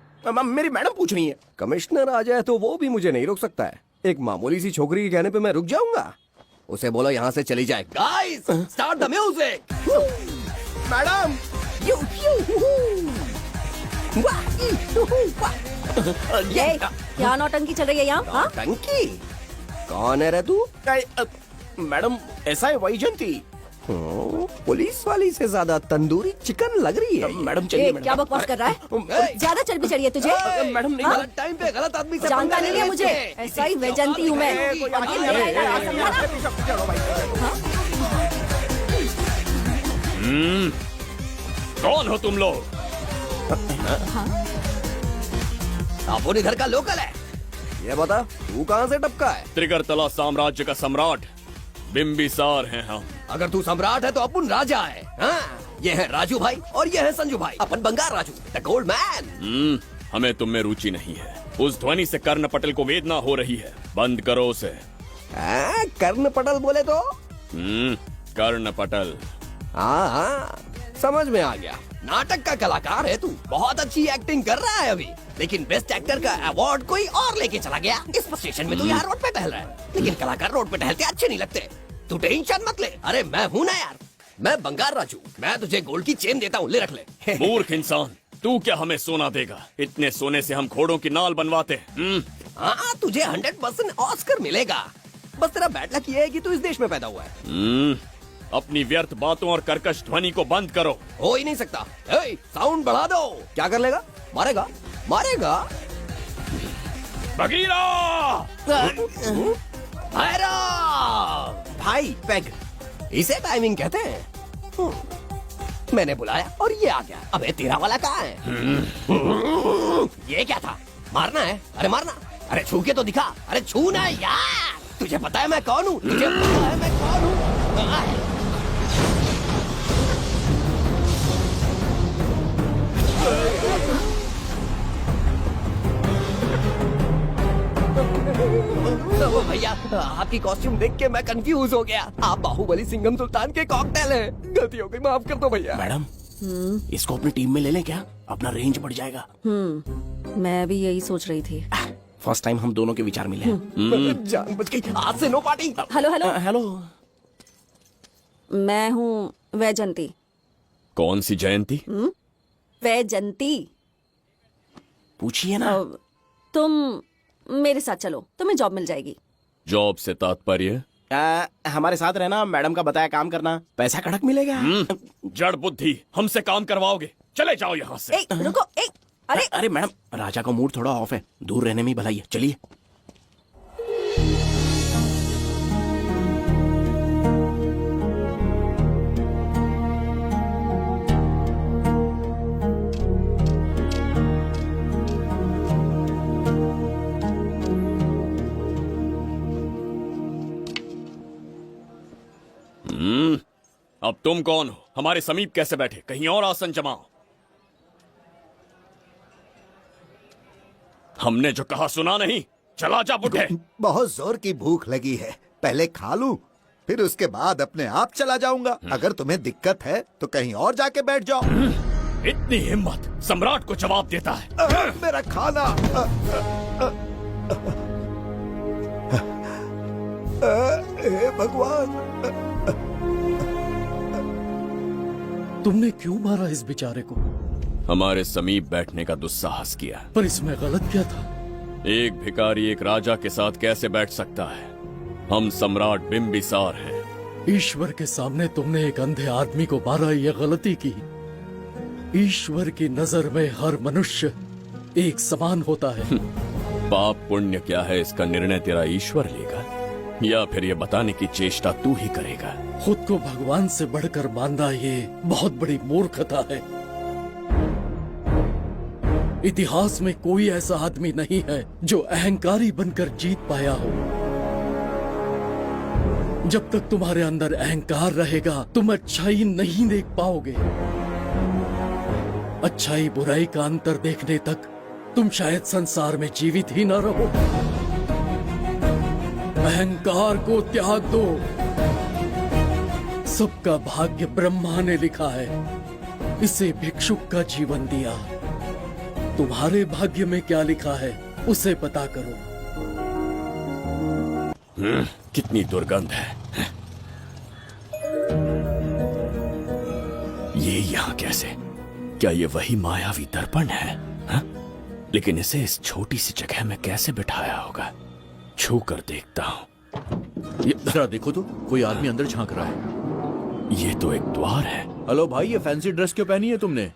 मेरी मैडम पूछ रही है। कमिश्नर आ जाए तो वो भी मुझे नहीं रोक सकता है। एक मामूली सी छोकरी के कहने पे मैं रुक जाऊंगा? उसे बोलो यहाँ से चली जाए। Guys, start the music. Madam, क्या नौटंकी चल रही है यहाँ? टंकी? कौन है रे तू? मैडम, ऐसा है वैजंती। पुलिस वाली से ज्यादा तंदूरी चिकन लग रही है। मैडम चलिए। क्या बकवास कर रहा है? ज्यादा चर्बी चढ़ी है तुझे? मैडम नहीं, गलत टाइम पे गलत आदमी से जानता नहीं है मुझे, ऐसा ही वैजंती हूँ मैं। कौन हो तुम लोग? अपन इधर का लोकल है। ये बता, तू कहाँ से टपका है? त्रिगर्तला साम्राज्य का सम्राट बिम्बिसार हैं हम। अगर तू सम्राट है तो अपन राजा है। हाँ? ये है राजू भाई और ये है संजू भाई, अपन बंगार राजू, द गोल्ड मैन। हमें तुम में रुचि नहीं है। उस ध्वनि से कर्ण पटल को वेदना हो रही है, बंद करो उसे। कर्ण पटल बोले तो? कर्ण पटल। हाँ हाँ, समझ में आ गया। नाटक का कलाकार है तू, बहुत अच्छी एक्टिंग कर रहा है अभी, लेकिन बेस्ट एक्टर का अवार्ड कोई और लेके चला गया। इस स्टेशन में तू यहाँ रोड पे टहल रहा है, लेकिन कलाकार रोड पे टहलते अच्छे नहीं लगते। तू टेंशन मत ले। अरे मैं हूँ ना यार, मैं बंगार राजू। मैं तुझे गोल्ड की चेन देता हूँ, ले रख ले। मूर्ख इंसान, तू क्या हमें सोना देगा? इतने सोने से हम घोड़ों की नाल बनवाते। हाँ, तुझे 100% ऑस्कर मिलेगा। बस तेरा बैड लक ये है कि तू इस देश में पैदा हुआ है। अपनी व्यर्थ बातों और कर्कश ध्वनि को बंद करो। हो ही नहीं सकता। साउंड बढ़ा दो। क्या कर लेगा? मारेगा? मारेगा? बगीरा! भाई पैग, इसे टाइमिंग कहते हैं। मैंने बुलाया और ये आ गया। अबे तेरा वाला कहाँ है? ये क्या था? मारना है? अरे मारना। अरे छू के तो दिखा। अरे छू ना यार। तुझे पता है मैं कौन हूँ? तुझे पता है मैं कौन हूँ? भैया, आपकी कॉस्ट्यूम देख के मैं कंफ्यूज हो गया। आप बाहुबली सिंघम सुल्तान के कॉकटेल हैं। गलती हो गई, माफ कर दो भैया। मैडम, इसको अपनी टीम में ले लें क्या? अपना रेंज बढ़ जाएगा। मैं भी यही सोच रही थी। फर्स्ट टाइम हम दोनों के विचार मिले। जान बच गई। आज से no party. Hello hello hello. मैं हूँ वैजंती। कौन सी जयंती? वैजंती। पूछिए ना। तुम मेरे साथ चलो, तुम्हें जॉब मिल जाएगी। जॉब से तात्पर्य? हमारे साथ रहना, मैडम का बताया काम करना, पैसा कड़क मिलेगा। जड़ बुद्धि, हमसे काम करवाओगे? चले जाओ यहाँ से। रुको, अरे मैडम, राजा का मूड थोड़ा ऑफ है, दूर रहने में ही भलाई है। चलिए। अब तुम कौन हो? हमारे समीप कैसे बैठे? कहीं और आसन जमाओ। हमने जो कहा सुना नहीं? चला जा बुढ़े। बहुत जोर की भूख लगी है, पहले खा लूं, फिर उसके बाद अपने आप चला जाऊंगा। अगर तुम्हें दिक्कत है तो कहीं और जाके बैठ जाओ। इतनी हिम्मत, सम्राट को जवाब देता है। मेरा खाना। हे भगवान, तुमने क्यों मारा इस बेचारे को? हमारे समीप बैठने का दुस्साहस किया। पर इसमें गलत क्या था? एक भिखारी एक राजा के साथ कैसे बैठ सकता है? हम सम्राट बिम्बिसार हैं। ईश्वर के सामने तुमने एक अंधे आदमी को मारा, यह गलती की। ईश्वर की नजर में हर मनुष्य एक समान होता है। पाप पुण्य क्या है, इसका निर्णय तेरा ईश्वर लेगा या फिर ये बताने की चेष्टा तू ही करेगा? खुद को भगवान से बढ़कर मानना ये बहुत बड़ी मूर्खता है। इतिहास में कोई ऐसा आदमी नहीं है जो अहंकारी बनकर जीत पाया हो। जब तक तुम्हारे अंदर अहंकार रहेगा तुम अच्छाई नहीं देख पाओगे। अच्छाई बुराई का अंतर देखने तक तुम शायद संसार में जीवित ही न रहो। अहंकार को त्याग दो। सबका भाग्य ब्रह्मा ने लिखा है, इसे भिक्षुक का जीवन दिया। तुम्हारे भाग्य में क्या लिखा है उसे पता करो। कितनी दुर्गंध है। ये यहाँ कैसे? क्या ये वही मायावी दर्पण है? हा? लेकिन इसे इस छोटी सी जगह में कैसे बिठाया होगा? छू कर देखता हूँ। जरा देखो तो, कोई आदमी अंदर झांक रहा है। ये तो एक द्वार है। हेलो भाई, ये फैंसी ड्रेस क्यों पहनी है तुमने?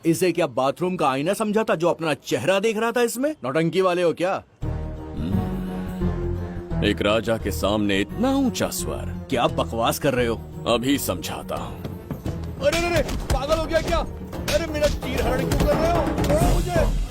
इसे क्या बाथरूम का आईना समझा था जो अपना चेहरा देख रहा था इसमें? नौटंकी वाले हो क्या? एक राजा के सामने इतना ऊंचा स्वर। क्या बकवास कर रहे हो? अभी समझाता हूँ। अरे अरे, पागल हो गया क्या? अरे मेरा चीर हरण क्यों कर रहे हो? छोड़ो मुझे।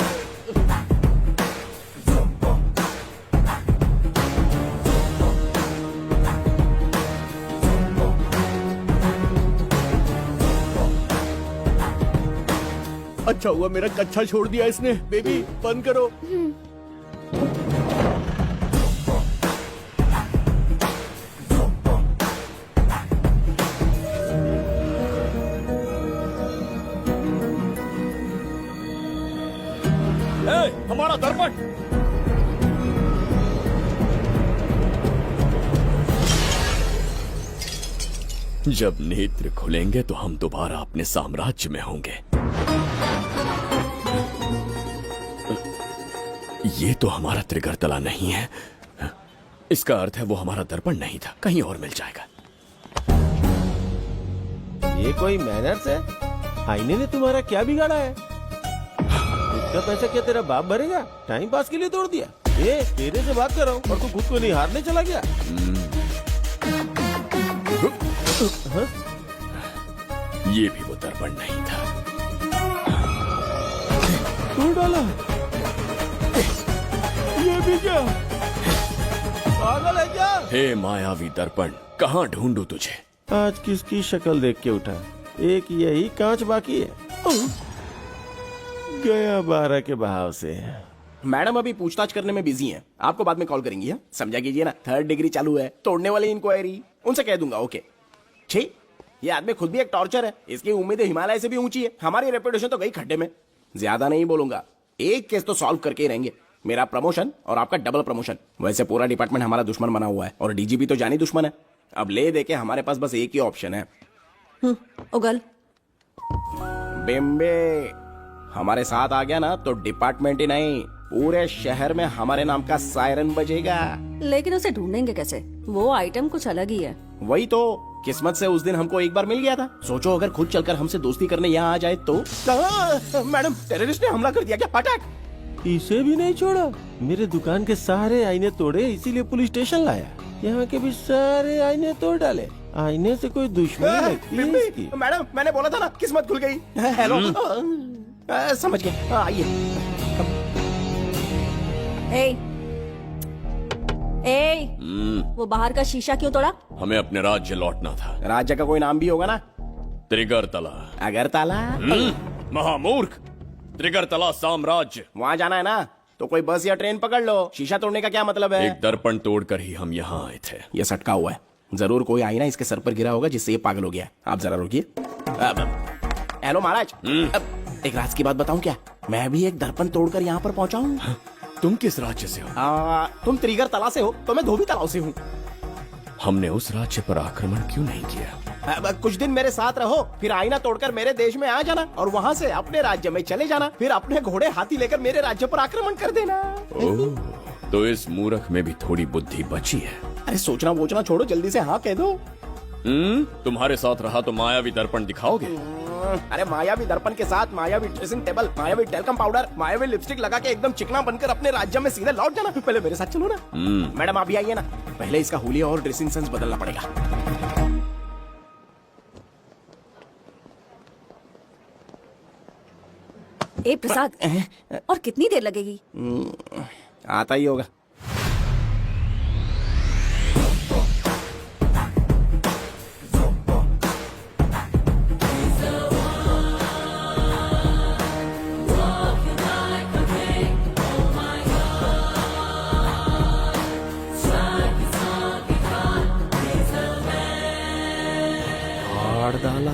अच्छा हुआ मेरा कच्छा छोड़ दिया इसने। बेबी बंद करो। हमारा दर्पण। जब नेत्र खुलेंगे तो हम दोबारा अपने साम्राज्य में होंगे। ये तो हमारा त्रिगर्तला नहीं है। इसका अर्थ है वो हमारा दर्पण नहीं था, कहीं और मिल जाएगा। ये कोई मैनर्स है? आईने ने तुम्हारा क्या बिगाड़ा है? इतना पैसा क्या तेरा बाप भरेगा? टाइम पास के लिए तोड़ दिया। ये तेरे से बात कर रहा हूँ और तू खुद को नहीं हारने चला गया। हाँ? ये भी वो दर्पण नहीं था। तू डाला ये भी क्या? पागल है क्या? हे मायावी दर्पण, कहाँ ढूंढूं तुझे? आज किसकी शक्ल देख के उठा? एक यही कांच बाकी है। गया 12 के बहाव से। मैडम अभी पूछताछ करने में बिजी हैं। आपको बाद में कॉल करेंगी। है? समझा कीजिए ना, 3rd डिग्री चालू है, तोड़ने वाली इंक्वायरी, उनसे कह दूंगा। ओके। छी, ये आदमी खुद भी एक टॉर्चर है। इसकी उम्मीदें हिमालय से भी ऊंची है। हमारी रेपुटेशन तो गई खड्डे में। ज्यादा नहीं बोलूंगा, एक केस तो सॉल्व करके ही रहेंगे। मेरा प्रमोशन और आपका डबल प्रमोशन। वैसे पूरा डिपार्टमेंट हमारा दुश्मन बना हुआ है और डीजीपी तो जानी दुश्मन है। अब ले दे के हमारे पास बस एक ही ऑप्शन है। उगल बिम्बे हमारे साथ आ गया ना तो डिपार्टमेंट ही नहीं, पूरे शहर में हमारे नाम का सायरन बजेगा। लेकिन उसे ढूंढेंगे कैसे? वो आइटम कुछ अलग ही है। वही तो, किस्मत से उस दिन हमको एक बार मिल गया था। सोचो अगर खुद चलकर हमसे दोस्ती करने यहाँ आ जाए तो। मैडम, टेररिस्ट ने हमला कर दिया क्या? पटाक! इसे भी नहीं छोड़ा। मेरे दुकान के सारे आईने तोड़े, इसीलिए पुलिस स्टेशन लाया। यहाँ के भी सारे आईने तोड़ डाले। आईने से कोई दुश्मनी लगती है इसकी। मैडम, मैंने बोला था ना, किस्मत खुल गई। हेलो, समझ गए। आइए। वो बाहर का शीशा क्यों तोड़ा? हमें अपने राज्य लौटना था। राज्य का कोई नाम भी होगा ना? त्रिगर्तला। अगरतला? महामूर्ख, त्रिगर्तला साम्राज्य। वहाँ जाना है ना तो कोई बस या ट्रेन पकड़ लो। शीशा तोड़ने का क्या मतलब है? एक दर्पण तोड़कर ही हम यहाँ आए थे। ये सटका हुआ है, जरूर कोई आईना इसके सर पर गिरा होगा जिससे ये पागल हो गया। आप जरा रुकिए। हेलो महाराज, एक राज की बात बताऊं क्या? मैं भी एक दर्पण तोड़कर यहाँ पर पहुँचा हूँ। तुम किस राज्य से हो? तुम त्रिगर्तला से हो तो मैं धोबी तालाब से हूँ। हमने उस राज्य पर आक्रमण क्यों नहीं किया? कुछ दिन मेरे साथ रहो, फिर आईना तोड़कर मेरे देश में आ जाना और वहाँ से अपने राज्य में चले जाना। फिर अपने घोड़े हाथी लेकर मेरे राज्य पर आक्रमण कर देना। ओह, तो इस मूर्ख में भी थोड़ी बुद्धि बची है। अरे सोचना वोचना छोड़ो, जल्दी से हाँ कह दो। तुम्हारे साथ रहा तो मायावी दर्पण दिखाओगे? अरे मायावी दर्पण के साथ मायावी ड्रेसिंग टेबल, मायावी टेलकम पाउडर, मायावी लिपस्टिक लगा के एकदम चिकना बनकर अपने राज्य में सीधे लौट जाना। पहले मेरे साथ चलो ना। मैडम आप भी आइए ना, पहले इसका हुलिया और ड्रेसिंग सेंस बदलना पड़ेगा। ए प्रसाद, और कितनी देर लगेगी? आता ही होगा। डाला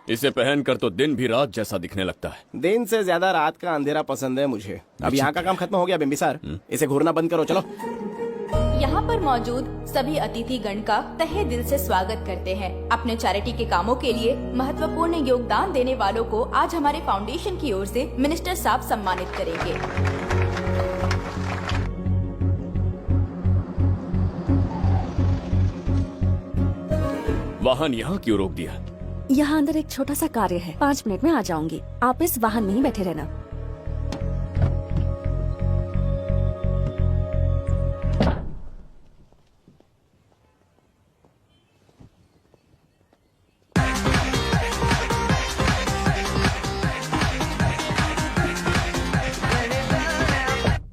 इसे पहनकर तो दिन भी रात जैसा दिखने लगता है। दिन से ज्यादा रात का अंधेरा पसंद है मुझे। अब यहाँ का काम खत्म हो गया बिम्बिसार, इसे घूरना बंद करो। चलो। यहाँ पर मौजूद सभी अतिथि गण का तहे दिल से स्वागत करते हैं। अपने चैरिटी के कामों के लिए महत्वपूर्ण योगदान देने वालों को आज हमारे फाउंडेशन की ओर से मिनिस्टर साहब सम्मानित करेंगे। वाहन यहाँ क्यों रोक दिया? यहाँ अंदर एक छोटा सा कार्य है, 5 मिनट में आ जाऊंगी। आप इस वाहन में ही बैठे रहना।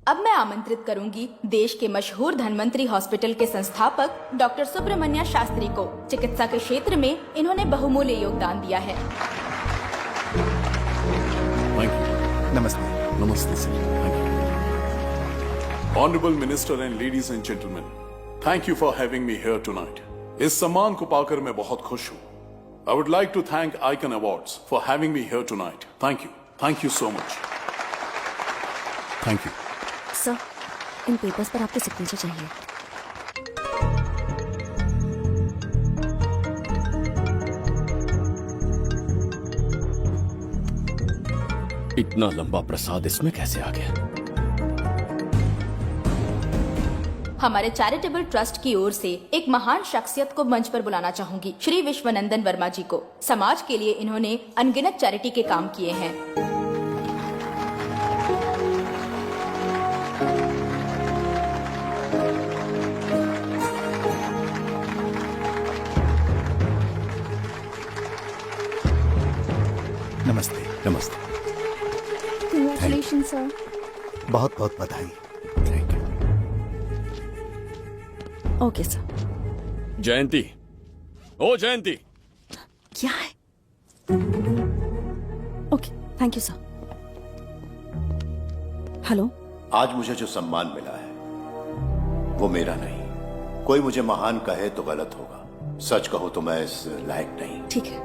अब मैं आमंत्रित करूंगी देश के मशहूर धन्वंतरी हॉस्पिटल के संस्थापक डॉक्टर सुब्रमण्य शास्त्री को। चिकित्सा के क्षेत्र में इन्होंने बहुमूल्य योगदान दिया है। नमस्ते। नमस्ते sir. Honourable minister and ladies and gentleman, thank you for having me here tonight. इस सम्मान को पाकर मैं बहुत खुश हूँ। I would like to thank icon awards for having me here tonight. Thank you so much. Thank you sir. इन papers पर आपके सिग्नेचर चाहिए। इतना लंबा प्रसाद इसमें कैसे आ गया? हमारे चैरिटेबल ट्रस्ट की ओर से एक महान शख्सियत को मंच पर बुलाना चाहूंगी, श्री विश्वनंदन वर्मा जी को। समाज के लिए इन्होंने अनगिनत चैरिटी के काम किए हैं। नमस्ते। नमस्ते। Congratulation sir. बहुत बहुत बधाई। Thank you. Okay sir. Jayanti, ओ जयंती। क्या है? Okay, thank you sir. Hello. आज मुझे जो सम्मान मिला है वो मेरा नहीं। कोई मुझे महान कहे तो गलत होगा, सच कहो तो मैं इस लायक नहीं। ठीक है।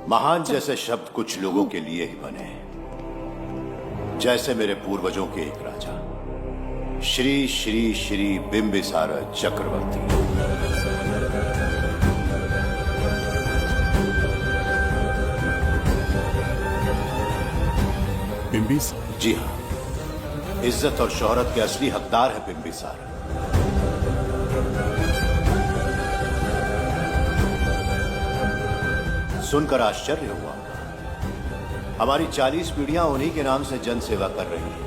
महान जैसे शब्द कुछ लोगों के लिए ही बने हैं, जैसे मेरे पूर्वजों के एक राजा श्री श्री श्री बिंबिसार चक्रवर्ती। बिंबिसार? जी हाँ, इज्जत और शोहरत के असली हकदार है बिंबिसार। सुनकर आश्चर्य हुआ। हमारी 40 पीढ़ियां उन्हीं के नाम से जन सेवा कर रही हैं।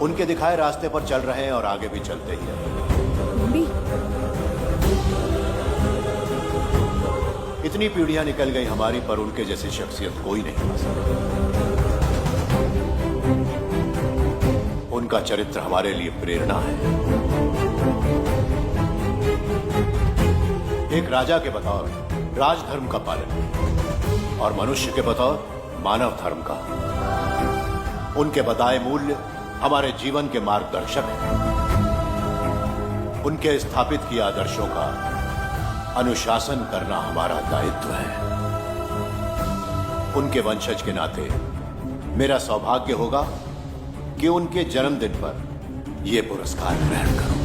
उनके दिखाए रास्ते पर चल रहे हैं और आगे भी चलते ही रहेंगे। इतनी पीढ़ियां निकल गई हमारी, पर उनके जैसी शख्सियत कोई नहीं बन सकती। उनका चरित्र हमारे लिए प्रेरणा है। एक राजा के बतौर राजधर्म का पालन और मनुष्य के बतौर मानव धर्म का। उनके बताए मूल्य हमारे जीवन के मार्गदर्शक हैं। उनके स्थापित किए आदर्शों का अनुशासन करना हमारा दायित्व है। उनके वंशज के नाते मेरा सौभाग्य होगा कि उनके जन्मदिन पर यह पुरस्कार ग्रहण करूं।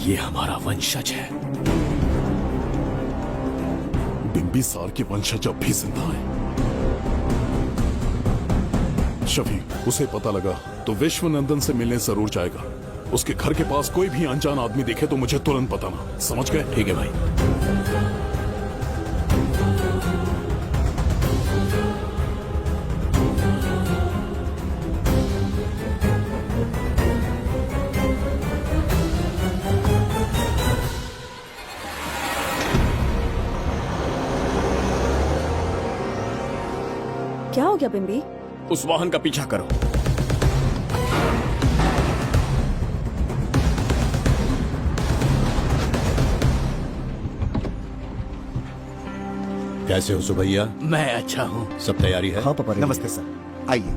ये हमारा वंशज है। बिंबिसार के वंशज अब भी जिंदा हैं। शफी, उसे पता लगा तो विश्वनंदन से मिलने जरूर जाएगा। उसके घर के पास कोई भी अनजान आदमी दिखे तो मुझे तुरंत बताना, समझ गए? ठीक है भाई। क्या हो गया बिंबी? उस वाहन का पीछा करो। कैसे हो सुभैया? मैं अच्छा हूँ। सब तैयारी है? हाँ पापा। नमस्ते सर, आइए।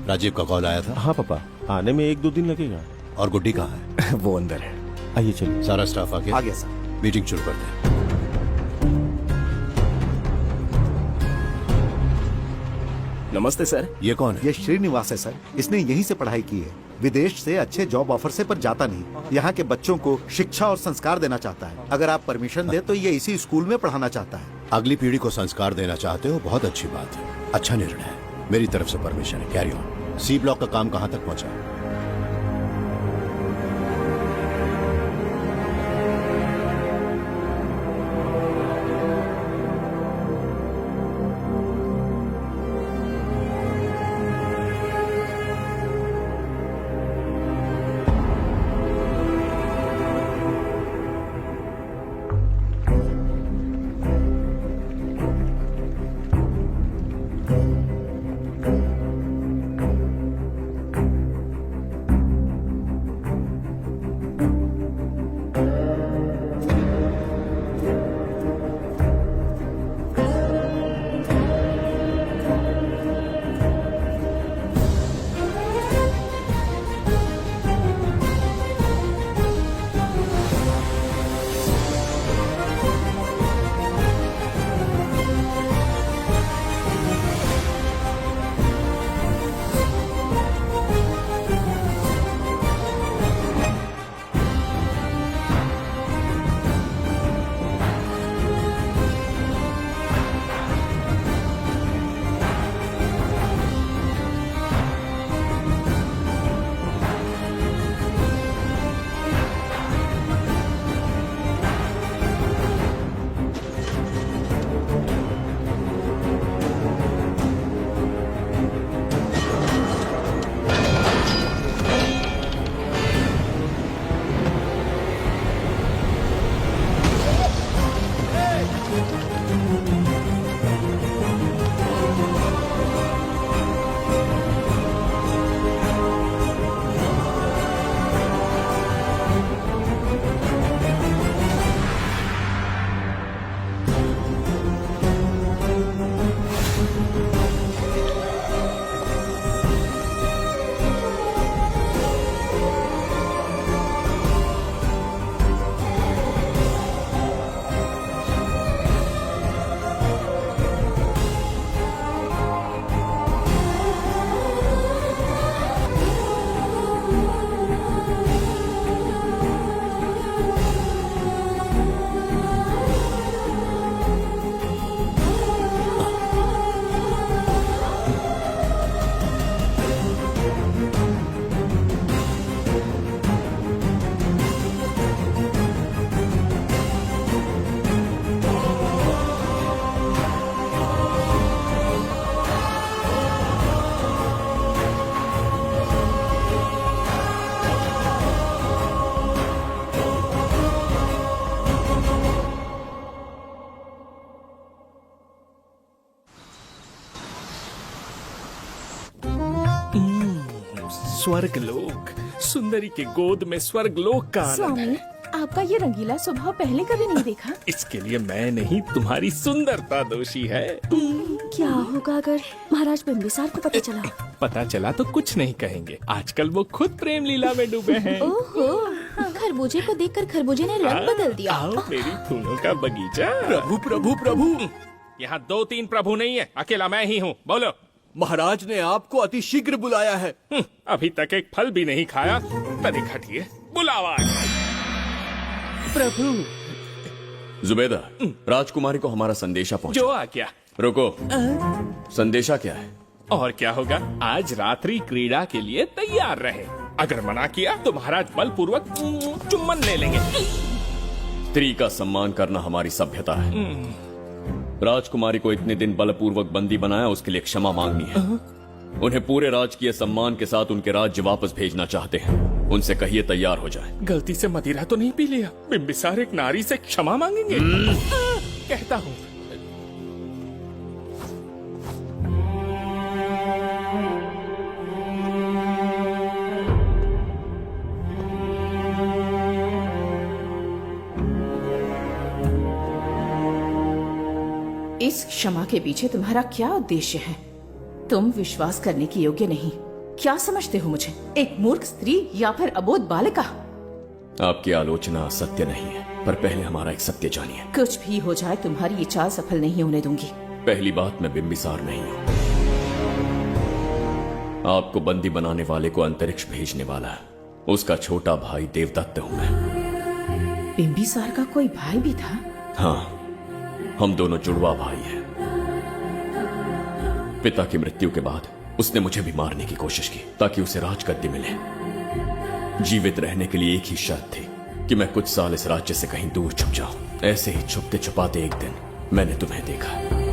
राजीव का कॉल आया था? हाँ पापा, आने में 1-2 दिन लगेगा। और गुड्डी कहाँ है? वो अंदर है। आइए चलिए। सारा स्टाफ आ गया? आ गया सर। मीटिंग शुरू करते हैं। नमस्ते सर। ये कौन है? ये श्रीनिवास है सर। इसने यहीं से पढ़ाई की है। विदेश से अच्छे जॉब ऑफर से पर जाता नहीं। यहाँ के बच्चों को शिक्षा और संस्कार देना चाहता है। अगर आप परमिशन दे तो ये इसी स्कूल में पढ़ाना चाहता है। अगली पीढ़ी को संस्कार देना चाहते हो, बहुत अच्छी बात है, अच्छा निर्णय है। मेरी तरफ से परमिशन है, कैरी ऑन। सी ब्लॉक का काम कहाँ तक पहुँचा? स्वर्गलोक, सुंदरी के गोद में स्वर्गलोक का आनंद स्वामी, है। आपका ये रंगीला स्वभाव पहले कभी नहीं देखा। इसके लिए मैं नहीं, तुम्हारी सुंदरता दोषी है। क्या होगा अगर महाराज बिंबिसार को पता चला? पता चला तो कुछ नहीं कहेंगे, आजकल वो खुद प्रेम लीला में डूबे हैं। ओहो, खरबूजे को देखकर खरबूजे ने रंग बदल दिया। आओ मेरी फूलों का बगीचा। प्रभु प्रभु प्रभु, यहाँ 2-3 प्रभु नहीं है, अकेला मैं ही हूँ। बोलो। महाराज ने आपको अति शीघ्र बुलाया है। अभी तक एक फल भी नहीं खाया, तनिक हटिए, बुलावा। प्रभु। जुबेदा, राजकुमारी को हमारा संदेशा पहुंचा। जो आ गया। रुको, संदेशा क्या है? और क्या होगा, आज रात्रि क्रीड़ा के लिए तैयार रहे। अगर मना किया तो महाराज बलपूर्वक चुम्बन ले लेंगे। स्त्री का सम्मान करना हमारी सभ्यता है। राजकुमारी को इतने दिन बलपूर्वक बंदी बनाया, उसके लिए क्षमा मांगनी है। उन्हें पूरे राजकीय सम्मान के साथ उनके राज्य वापस भेजना चाहते हैं। उनसे कहिए तैयार हो जाए। गलती से मदिरा तो नहीं पी लिया? बिंबिसार एक नारी से क्षमा मांगेंगे? कहता हूँ। इस क्षमा के पीछे तुम्हारा क्या उद्देश्य है? तुम विश्वास करने की योग्य नहीं। क्या समझते हो मुझे, एक मूर्ख स्त्री या फिर अबोध बालिका? आपकी आलोचना सत्य नहीं है, पर पहले हमारा एक सत्य जानिए। कुछ भी हो जाए, तुम्हारी ये चाल सफल नहीं होने दूंगी। पहली बात, मैं बिंबिसार नहीं हूँ। आपको बंदी बनाने वाले को अंतरिक्ष भेजने वाला है उसका छोटा भाई देवदत्त हूँ मैं। बिंबिसार का कोई भाई भी था? हाँ, हम दोनों जुड़वा भाई हैं। पिता की मृत्यु के बाद उसने मुझे भी मारने की कोशिश की ताकि उसे राजगद्दी मिले। जीवित रहने के लिए एक ही शर्त थी कि मैं कुछ साल इस राज्य से कहीं दूर छुप जाऊं। ऐसे ही छुपते छुपाते एक दिन मैंने तुम्हें देखा।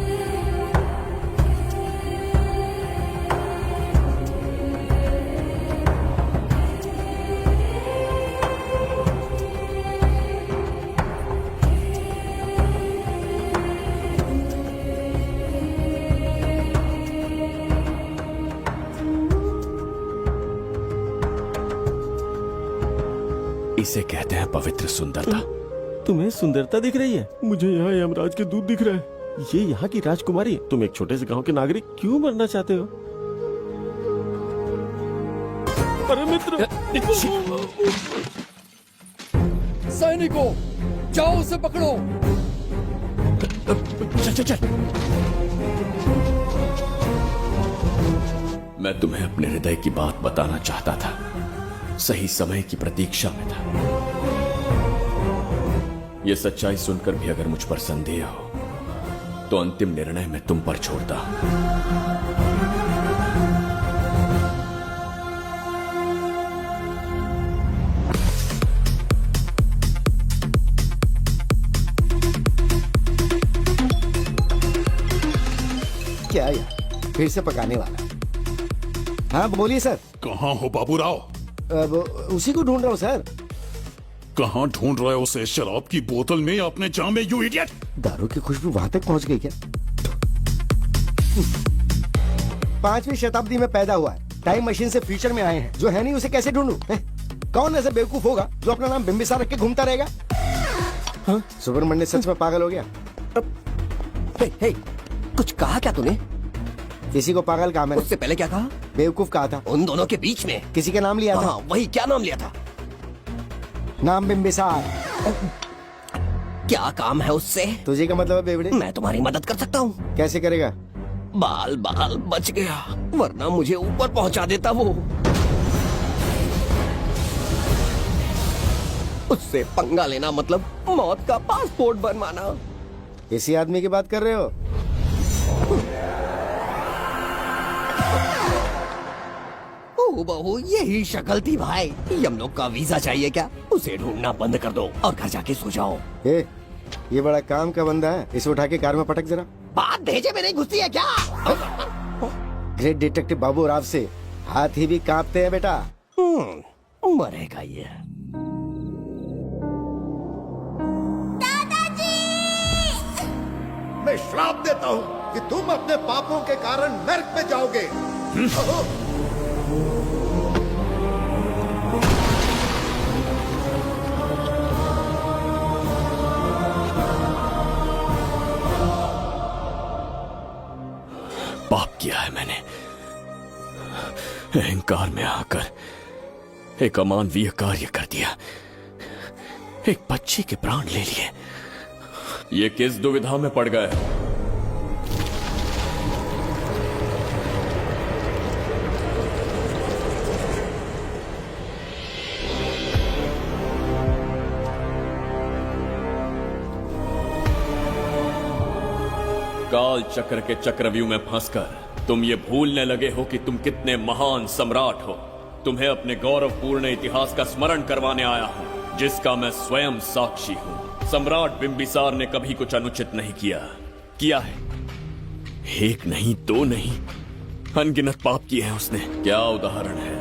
इसे कहते हैं पवित्र सुंदरता। तुम्हें सुंदरता दिख रही है? मुझे यहाँ यमराज के दूध दिख रहा है। ये यहाँ की राजकुमारी, तुम एक छोटे से गांव के नागरिक क्यों मरना चाहते हो? अरे मित्र, सैनिकों, जाओ उसे पकड़ो। चल चल चल। मैं तुम्हें अपने हृदय की बात बताना चाहता था, सही समय की प्रतीक्षा में था। यह सच्चाई सुनकर भी अगर मुझ पर संदेह हो तो अंतिम निर्णय मैं तुम पर छोड़ता हूं। क्या यार, फिर से पकाने वाला? हाँ बोलिए सर। कहाँ हो बाबूराव? अब उसी को ढूंढ रहा हूँ सर। कहाँ ढूंढ रहे हो उसे? शराब की बोतल में या अपने जाम में, यू इडियट? दारू की खुशबू वहां तक पहुंच गई क्या? 5वीं शताब्दी में पैदा हुआ है, टाइम मशीन से फ्यूचर में आए हैं। जो है नहीं उसे कैसे ढूंढूं? कौन ऐसा बेवकूफ होगा जो अपना नाम बिंबिसार रख के घूमता रहेगा? हाँ? सुब्रमण्य सच में पागल हो गया। हे, कुछ कहा क्या तूने? किसी को पागल कहा मैंने। उससे पहले क्या कहा? बेवकूफ कहा था। उन दोनों के बीच में किसी का नाम लिया था। वही, क्या नाम लिया था? नाम बिंबिसार। क्या काम है उससे? तुझे का मतलब है बेवड़े? मैं तुम्हारी मदद कर सकता हूँ। कैसे करेगा? बाल बाल बच गया, वरना मुझे ऊपर पहुँचा देता वो। उससे पंगा लेना मतलब मौत का पासपोर्ट बनवाना। इसी आदमी की बात कर रहे हो? बहू, यही शक्ल थी भाई। यमलोक का वीजा चाहिए क्या? उसे ढूंढना बंद कर दो और घर जाके सो जाओ। ये बड़ा काम का बंदा है, इसे उठा के कार में पटक जरा। बात भेजे में नहीं घुसती है क्या? ग्रेट डिटेक्टिव बाबू राव से हाथी भी कांपते हैं बेटा। मरेगा ये। मैं श्राप देता हूँ कि तुम अपने पापों के कारण नर्क में जाओगे। है मैंने। अहंकार में आकर एक अमानवीय कार्य कर दिया, एक बच्ची के प्राण ले लिए। ये किस दुविधा में पड़ गए? काल चक्र के चक्रव्यूह में फंसकर तुम ये भूलने लगे हो कि तुम कितने महान सम्राट हो। तुम्हें अपने गौरवपूर्ण इतिहास का स्मरण करवाने आया हूं, जिसका मैं स्वयं साक्षी हूं। सम्राट बिंबिसार ने कभी कुछ अनुचित नहीं किया है। एक नहीं, दो नहीं, अनगिनत पाप किए हैं उसने। क्या उदाहरण है?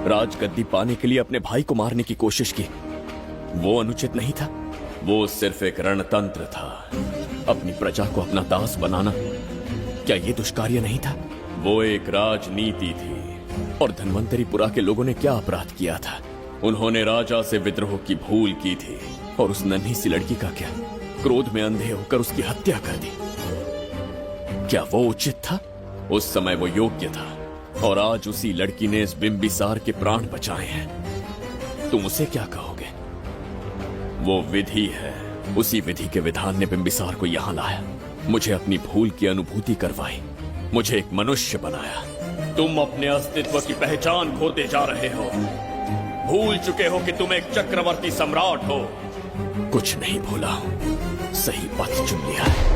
राजगद्दी पाने के लिए अपने भाई को मारने की कोशिश की, वो अनुचित नहीं था? वो सिर्फ एक रणतंत्र था। अपनी प्रजा को अपना दास बनाना, क्या ये दुष्कार्य नहीं था? वो एक राजनीति थी। और धन्वंतरीपुरा के लोगों ने क्या अपराध किया था? उन्होंने राजा से विद्रोह की भूल की थी। और उस नन्ही सी लड़की का क्या? क्रोध में अंधे होकर उसकी हत्या कर दी। क्या वो उचित था? उस समय वो योग्य था। और आज उसी लड़की ने इस बिंबिसार के प्राण बचाए हैं। तुम उसे क्या कहोगे? वो विधि है। उसी विधि के विधान ने बिंबिसार को यहां लाया, मुझे अपनी भूल की अनुभूति करवाई, मुझे एक मनुष्य बनाया। तुम अपने अस्तित्व की पहचान खोते जा रहे हो। भूल चुके हो कि तुम एक चक्रवर्ती सम्राट हो। कुछ नहीं भूला हूं, सही पथ चुन लिया है।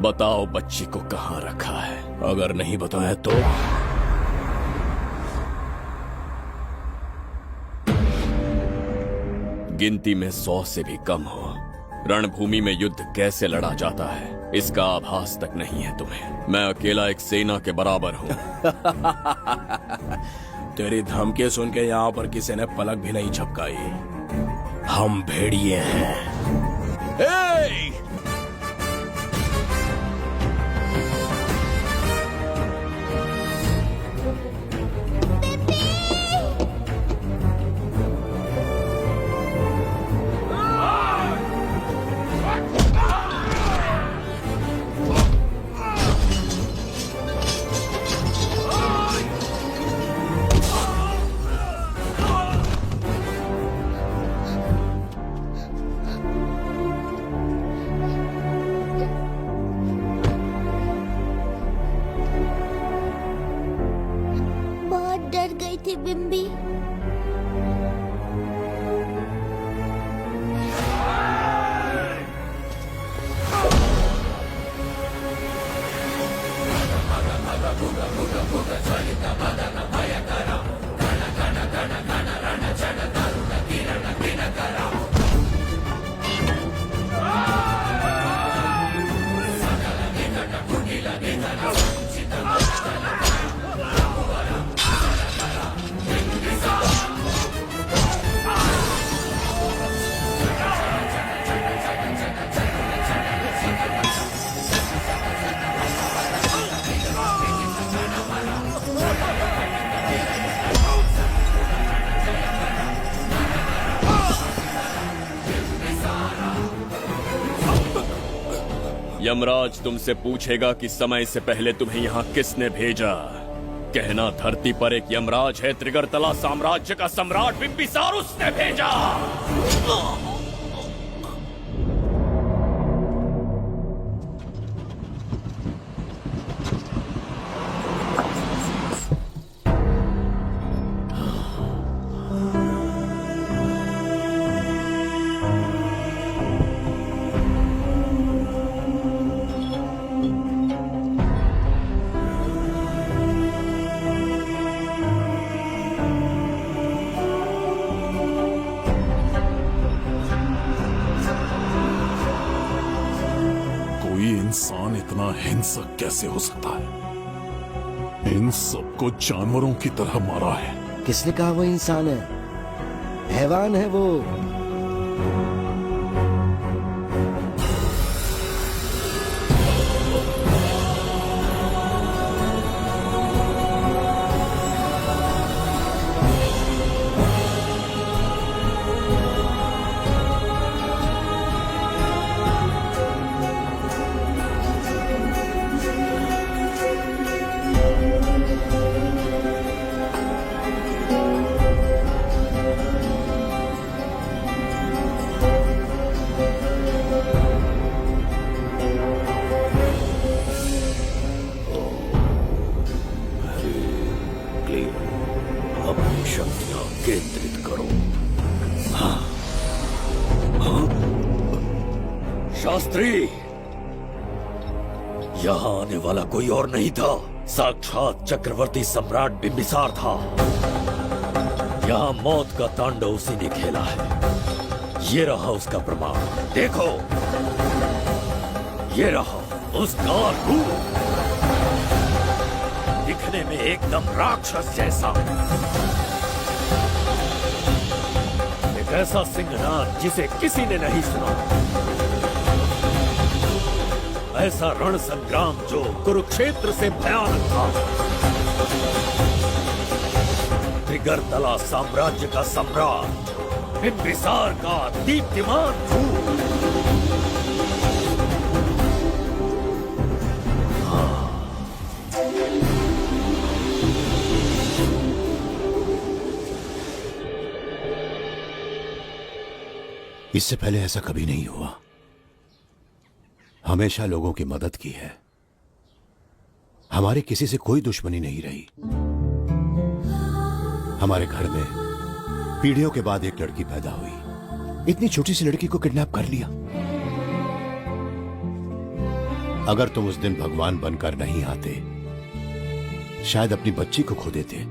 बताओ बच्ची को कहां रखा है? अगर नहीं बताया तो गिनती में 100 से भी कम हो। रणभूमि में युद्ध कैसे लड़ा जाता है इसका आभास तक नहीं है तुम्हें। मैं अकेला एक सेना के बराबर हूं। तेरी धमकी सुन के यहाँ पर किसी ने पलक भी नहीं झपकाई। हम भेड़िए हैं। बिम्बी। यमराज तुमसे पूछेगा कि समय से पहले तुम्हें यहाँ किसने भेजा। कहना धरती पर एक यमराज है, त्रिगर्तला साम्राज्य का सम्राट बिंबिसार उसने भेजा। इंसान इतना हिंसक कैसे हो सकता है? इन सबको जानवरों की तरह मारा है। किसने कहा वो इंसान है? हैवान है वो। अपनी शक्तियां केंद्रित करो। हाँ। हाँ? शास्त्री, यहाँ आने वाला कोई और नहीं था, साक्षात चक्रवर्ती सम्राट बिंबिसार था। यहाँ मौत का तांडव उसी ने खेला है। ये रहा उसका प्रमाण, देखो। ये रहा उसका रूप, दिखने में एकदम राक्षस जैसा। एक ऐसा सिंहनाद जिसे किसी ने नहीं सुना। ऐसा रण संग्राम जो कुरुक्षेत्र से भयानक था। त्रिगर्तला साम्राज्य का सम्राट बिंबिसार का दीप्तिमान रूप। इससे पहले ऐसा कभी नहीं हुआ। हमेशा लोगों की मदद की है। हमारे किसी से कोई दुश्मनी नहीं रही। हमारे घर में पीढ़ियों के बाद एक लड़की पैदा हुई। इतनी छोटी सी लड़की को किडनैप कर लिया। अगर तुम उस दिन भगवान बनकर नहीं आते, शायद अपनी बच्ची को खो देते।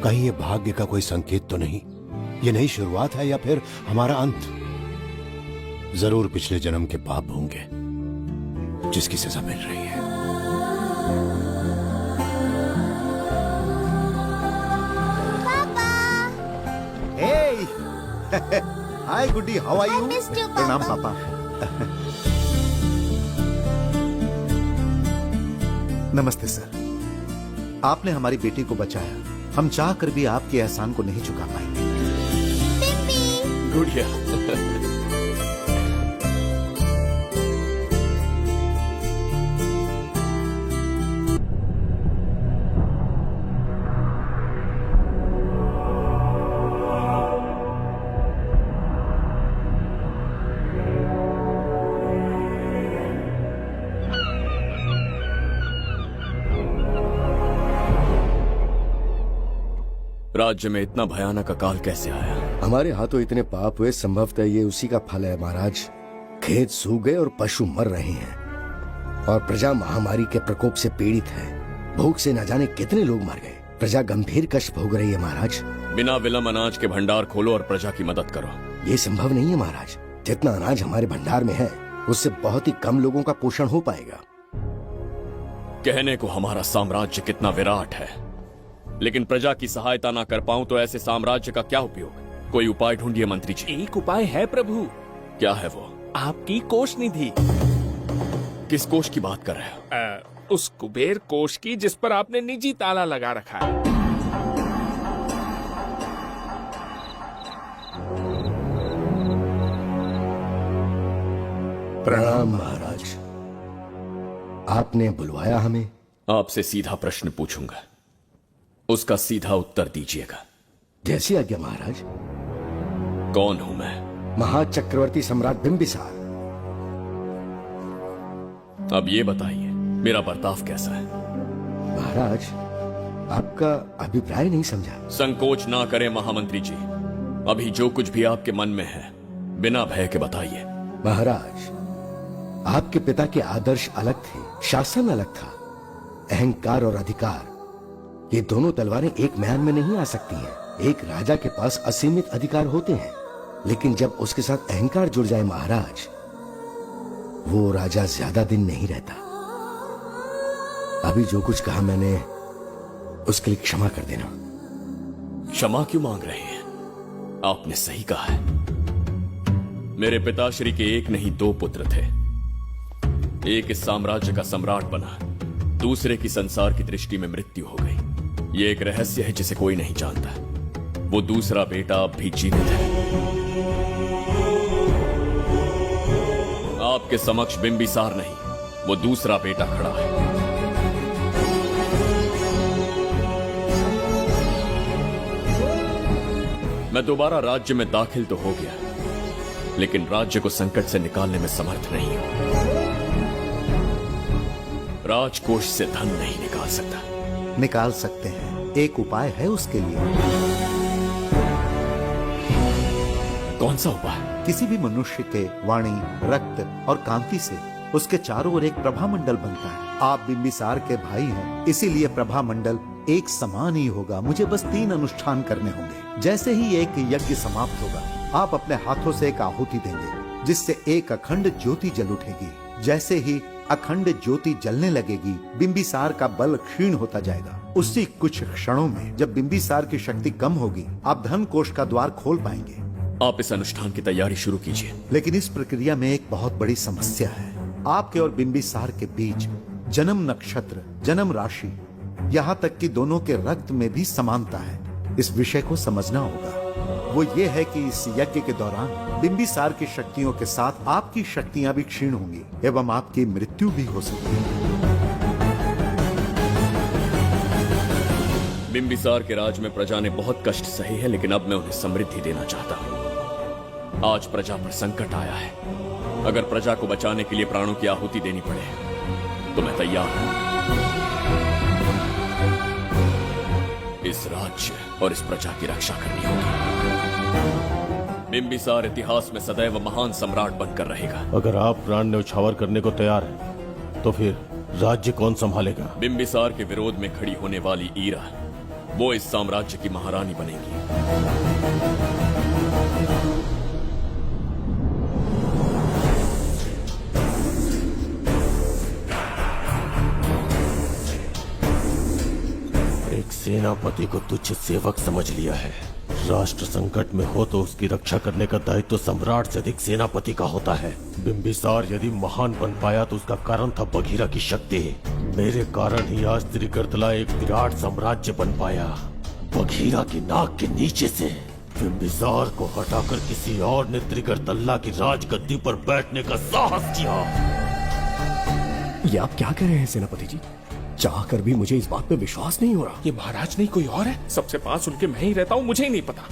कहीं ये भाग्य का कोई संकेत तो नहीं? ये नई शुरुआत है या फिर हमारा अंत? जरूर पिछले जन्म के पाप होंगे जिसकी सजा मिल रही है। हाय गुड्डी, हाउ आर यू? प्रणाम पापा। नमस्ते सर। आपने हमारी बेटी को बचाया। हम चाह कर भी आपके एहसान को नहीं चुका पाएंगे। गुड़िया। राज्य में इतना भयानक अकाल कैसे आया? हमारे हाथों इतने पाप हुए, संभवतः ये उसी का फल है महाराज। खेत सूख गए और पशु मर रहे हैं और प्रजा महामारी के प्रकोप से पीड़ित है। भूख से न जाने कितने लोग मर गए। प्रजा गंभीर कष्ट भोग रही है महाराज। बिना विलंब अनाज के भंडार खोलो और प्रजा की मदद करो। ये संभव नहीं है महाराज। जितना अनाज हमारे भंडार में है उससे बहुत ही कम लोगों का पोषण हो पाएगा। कहने को हमारा साम्राज्य कितना विराट है, लेकिन प्रजा की सहायता ना कर पाऊं तो ऐसे साम्राज्य का क्या उपयोग? कोई उपाय ढूंढिए मंत्री जी। एक उपाय है प्रभु। क्या है वो? आपकी कोष निधि। किस कोष की बात कर रहे हो? उस कुबेर कोष की जिस पर आपने निजी ताला लगा रखा है। प्रणाम महाराज। आपने बुलवाया हमें? आपसे सीधा प्रश्न पूछूंगा, उसका सीधा उत्तर दीजिएगा। जैसी आज्ञा महाराज। कौन हूं मैं? महाचक्रवर्ती सम्राट बिंबिसार। अब ये बताइए, मेरा बर्ताव कैसा है? महाराज, आपका अभिप्राय नहीं समझा। संकोच ना करें महामंत्री जी। अभी जो कुछ भी आपके मन में है बिना भय के बताइए। महाराज, आपके पिता के आदर्श अलग थे, शासन अलग था। अहंकार और अधिकार, ये दोनों तलवारें एक म्यान में नहीं आ सकती हैं। एक राजा के पास असीमित अधिकार होते हैं, लेकिन जब उसके साथ अहंकार जुड़ जाए महाराज, वो राजा ज्यादा दिन नहीं रहता। अभी जो कुछ कहा मैंने उसके लिए क्षमा कर देना। क्षमा क्यों मांग रहे हैं? आपने सही कहा है। मेरे पिताश्री के एक नहीं दो पुत्र थे। एक इस साम्राज्य का सम्राट बना, दूसरे की संसार की दृष्टि में मृत्यु हो गई। ये एक रहस्य है जिसे कोई नहीं जानता। वो दूसरा बेटा अब भी जीवित है। आपके समक्ष बिंबिसार नहीं, वो दूसरा बेटा खड़ा है। मैं दोबारा राज्य में दाखिल तो हो गया, लेकिन राज्य को संकट से निकालने में समर्थ नहीं हूं। राजकोष से धन नहीं निकाल सकता। निकाल सकते हैं, एक उपाय है उसके लिए। कौन सा उपाय? किसी भी मनुष्य के वाणी, रक्त और कांति से उसके चारों ओर एक प्रभा मंडल बनता है। आप बिंबिसार के भाई हैं, इसीलिए प्रभा मंडल एक समान ही होगा। मुझे बस 3 अनुष्ठान करने होंगे। जैसे ही एक यज्ञ समाप्त होगा, आप अपने हाथों से एक आहुति देंगे, जिससे एक अखंड ज्योति जल उठेगी। जैसे ही अखंड ज्योति जलने लगेगी, बिंबिसार का बल क्षीण होता जाएगा। उसी कुछ क्षणों में जब बिंबिसार की शक्ति कम होगी, आप धन कोष का द्वार खोल पाएंगे। आप इस अनुष्ठान की तैयारी शुरू कीजिए। लेकिन इस प्रक्रिया में एक बहुत बड़ी समस्या है। आपके और बिंबिसार के बीच जन्म नक्षत्र, जन्म राशि, यहाँ तक कि दोनों के रक्त में भी समानता है। इस विषय को समझना होगा। वो ये है कि इस यज्ञ के दौरान बिंबिसार की शक्तियों के साथ आपकी शक्तियां भी क्षीण होंगी एवं आपकी मृत्यु भी हो सकती है। बिंबिसार के राज में प्रजा ने बहुत कष्ट सहे हैं, लेकिन अब मैं उन्हें समृद्धि देना चाहता हूँ। आज प्रजा पर संकट आया है। अगर प्रजा को बचाने के लिए प्राणों की आहुति देनी पड़े तो मैं तैयार हूं। इस राज्य और इस प्रजा की रक्षा करनी होगी। बिंबिसार इतिहास में सदैव महान सम्राट बनकर रहेगा। अगर आप प्राण न्यौछावर करने को तैयार हैं, तो फिर राज्य कौन संभालेगा? बिंबिसार के विरोध में खड़ी होने वाली ईरा, वो इस साम्राज्य की महारानी बनेगी। एक सेनापति को तुच्छ सेवक समझ लिया है। राष्ट्र संकट में हो तो उसकी रक्षा करने का दायित्व तो सम्राट से अधिक सेनापति का होता है। बिंबिसार यदि महान बन पाया तो उसका कारण था बघीरा की शक्ति। मेरे कारण ही आज त्रिगर्तला एक विराट साम्राज्य बन पाया। बघीरा की नाक के नीचे से बिंबिसार को हटाकर किसी और ने त्रिगर्तला की राजगद्दी पर बैठने का साहस किया। ये आप क्या कह रहे हैं सेनापति जी? चाहकर भी मुझे इस बात पे विश्वास नहीं हो रहा। ये महाराज नहीं कोई और है। सबसे पास उनके मैं ही रहता हूँ, मुझे ही नहीं पता।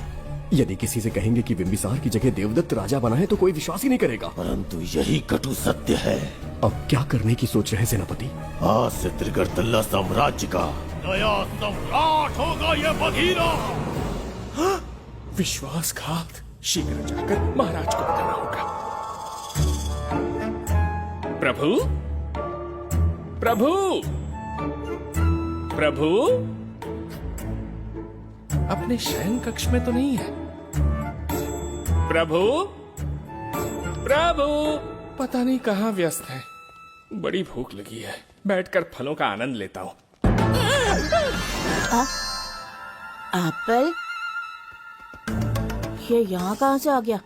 यदि किसी से कहेंगे कि बिंबिसार की जगह देवदत्त राजा बना है तो कोई विश्वास ही नहीं करेगा। परंतु यही कटु सत्य है। अब क्या करने की सोच रहे हैं सेनापति? आज से त्रिगर्तला साम्राज्य का नया सम्राट होगा ये बघीरा। विश्वासघात। शीघ्र जाकर महाराज को बताना होगा। प्रभु, प्रभु, प्रभु, अपने शयन कक्ष में तो नहीं है। प्रभु, प्रभु, पता नहीं कहाँ व्यस्त है। बड़ी भूख लगी है, बैठकर फलों का आनंद लेता हूँ। एप्पल? ये यहाँ कहाँ से आ गया?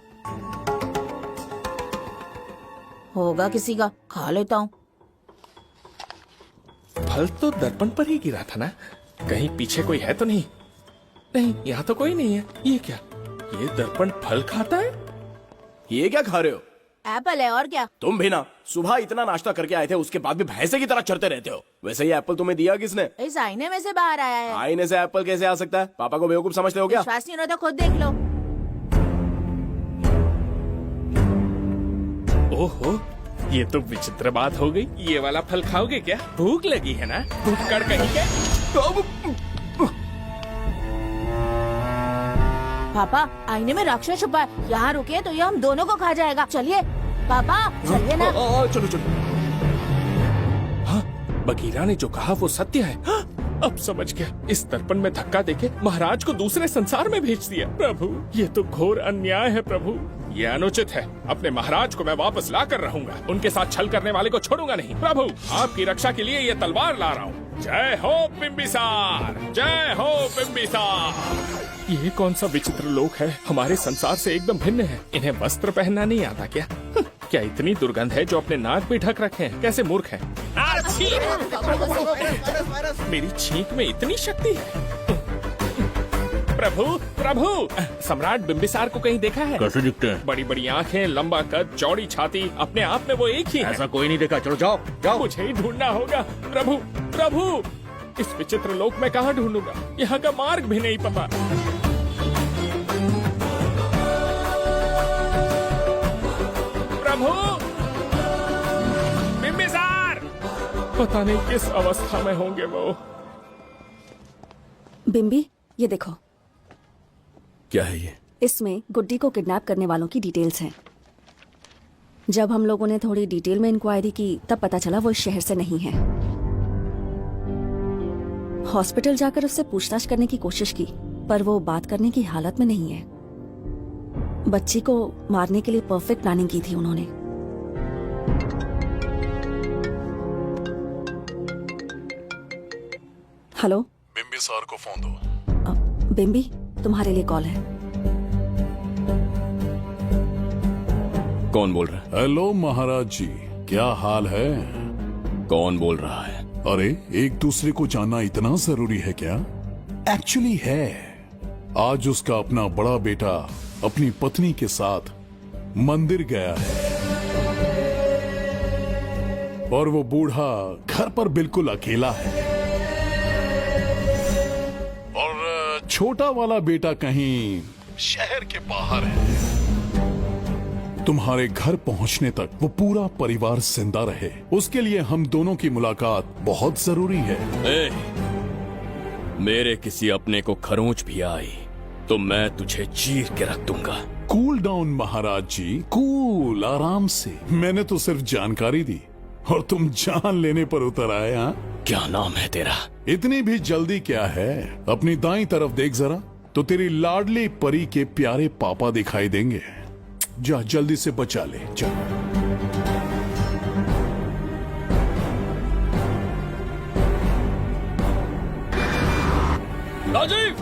होगा किसी का, खा लेता हूँ। फल तो दर्पण पर ही गिरा था ना? कहीं पीछे कोई है तो नहीं? नहीं, यहाँ तो कोई नहीं है। ये क्या? ये दर्पण फल खाता है? ये क्या खा रहे हो? एप्पल है और क्या? तुम भी ना सुबह इतना नाश्ता करके आए थे, उसके बाद भी भैंसे की तरह चढ़ते रहते हो। वैसे ये एप्पल तुम्हें दिया किसने? इस आईने में से बाहर आया है। आईने से एप्पल कैसे आ सकता है? पापा को बेवकूफ समझते हो क्या? विश्वास नहीं हो रहा तो खुद देख लो। ओहो, ये तो विचित्र बात हो गई। ये वाला फल खाओगे क्या? भूख लगी है ना? भूखड़ कहीं के? पापा, आईने में राक्षस छुपा है। यहाँ रुके तो ये हम दोनों को खा जाएगा। चलिए पापा, चलिए ना। चलो चलो। हाँ, बघीरा ने जो कहा वो सत्य है। हाँ, अब समझ गया। इस दर्पण में धक्का देके महाराज को दूसरे संसार में भेज दिया। प्रभु, ये तो घोर अन्याय है। प्रभु, ये अनुचित है। अपने महाराज को मैं वापस ला कर रहूंगा। उनके साथ छल करने वाले को छोड़ूंगा नहीं। प्रभु, आपकी रक्षा के लिए ये तलवार ला रहा हूँ। जय हो बिम्बिसार, जय हो बिम्बिसार। ये कौन सा विचित्र लोक है, हमारे संसार से एकदम भिन्न है। इन्हें वस्त्र पहनना नहीं आता क्या? क्या इतनी दुर्गंध है जो अपने नाक भी ढक रखे हैं? कैसे मूर्ख हैं। मेरी छींक में इतनी शक्ति है। प्रभु, प्रभु, सम्राट बिम्बिसार को कहीं देखा है? कैसे दिखते हैं? बड़ी बड़ी आंखें, लंबा कद, चौड़ी छाती, अपने आप में वो एक ही है। ऐसा कोई नहीं देखा। चलो जाओ जाओ। मुझे ही ढूंढना होगा। प्रभु, प्रभु, इस विचित्र लोक में कहाँ ढूंढूंगा? यहाँ का मार्ग भी नहीं पता। प्रभु, बिम्बिसार, पता नहीं किस अवस्था में होंगे वो। बिम्बी, ये देखो। क्या है ये? इसमें गुड्डी को किडनैप करने वालों की डिटेल्स हैं। जब हम लोगों ने थोड़ी डिटेल में इंक्वायरी की तब पता चला वो इस शहर से नहीं है। हॉस्पिटल जाकर उससे पूछताछ करने की कोशिश की पर वो बात करने की हालत में नहीं है। बच्ची को मारने के लिए परफेक्ट प्लानिंग की थी उन्होंने। हेलो, बिम्बिसार को फोन दो। बिम्बी, तुम्हारे लिए कॉल है। कौन बोल रहा है? हेलो महाराज जी, क्या हाल है? कौन बोल रहा है? अरे, एक दूसरे को जानना इतना जरूरी है क्या? एक्चुअली है। आज उसका अपना बड़ा बेटा अपनी पत्नी के साथ मंदिर गया है और वो बूढ़ा घर पर बिल्कुल अकेला है और छोटा वाला बेटा कहीं शहर के बाहर है। तुम्हारे घर पहुंचने तक वो पूरा परिवार जिंदा रहे, उसके लिए हम दोनों की मुलाकात बहुत जरूरी है। मेरे किसी अपने को खरोंच भी आई तो मैं तुझे चीर के रख दूंगा। कूल डाउन महाराज जी, कूल, आराम से। मैंने तो सिर्फ जानकारी दी और तुम जान लेने पर उतर आए। हाँ, क्या नाम है तेरा? इतनी भी जल्दी क्या है? अपनी दाईं तरफ देख जरा, तो तेरी लाडली परी के प्यारे पापा दिखाई देंगे। जा, जल्दी से बचा ले, जा। राजीव!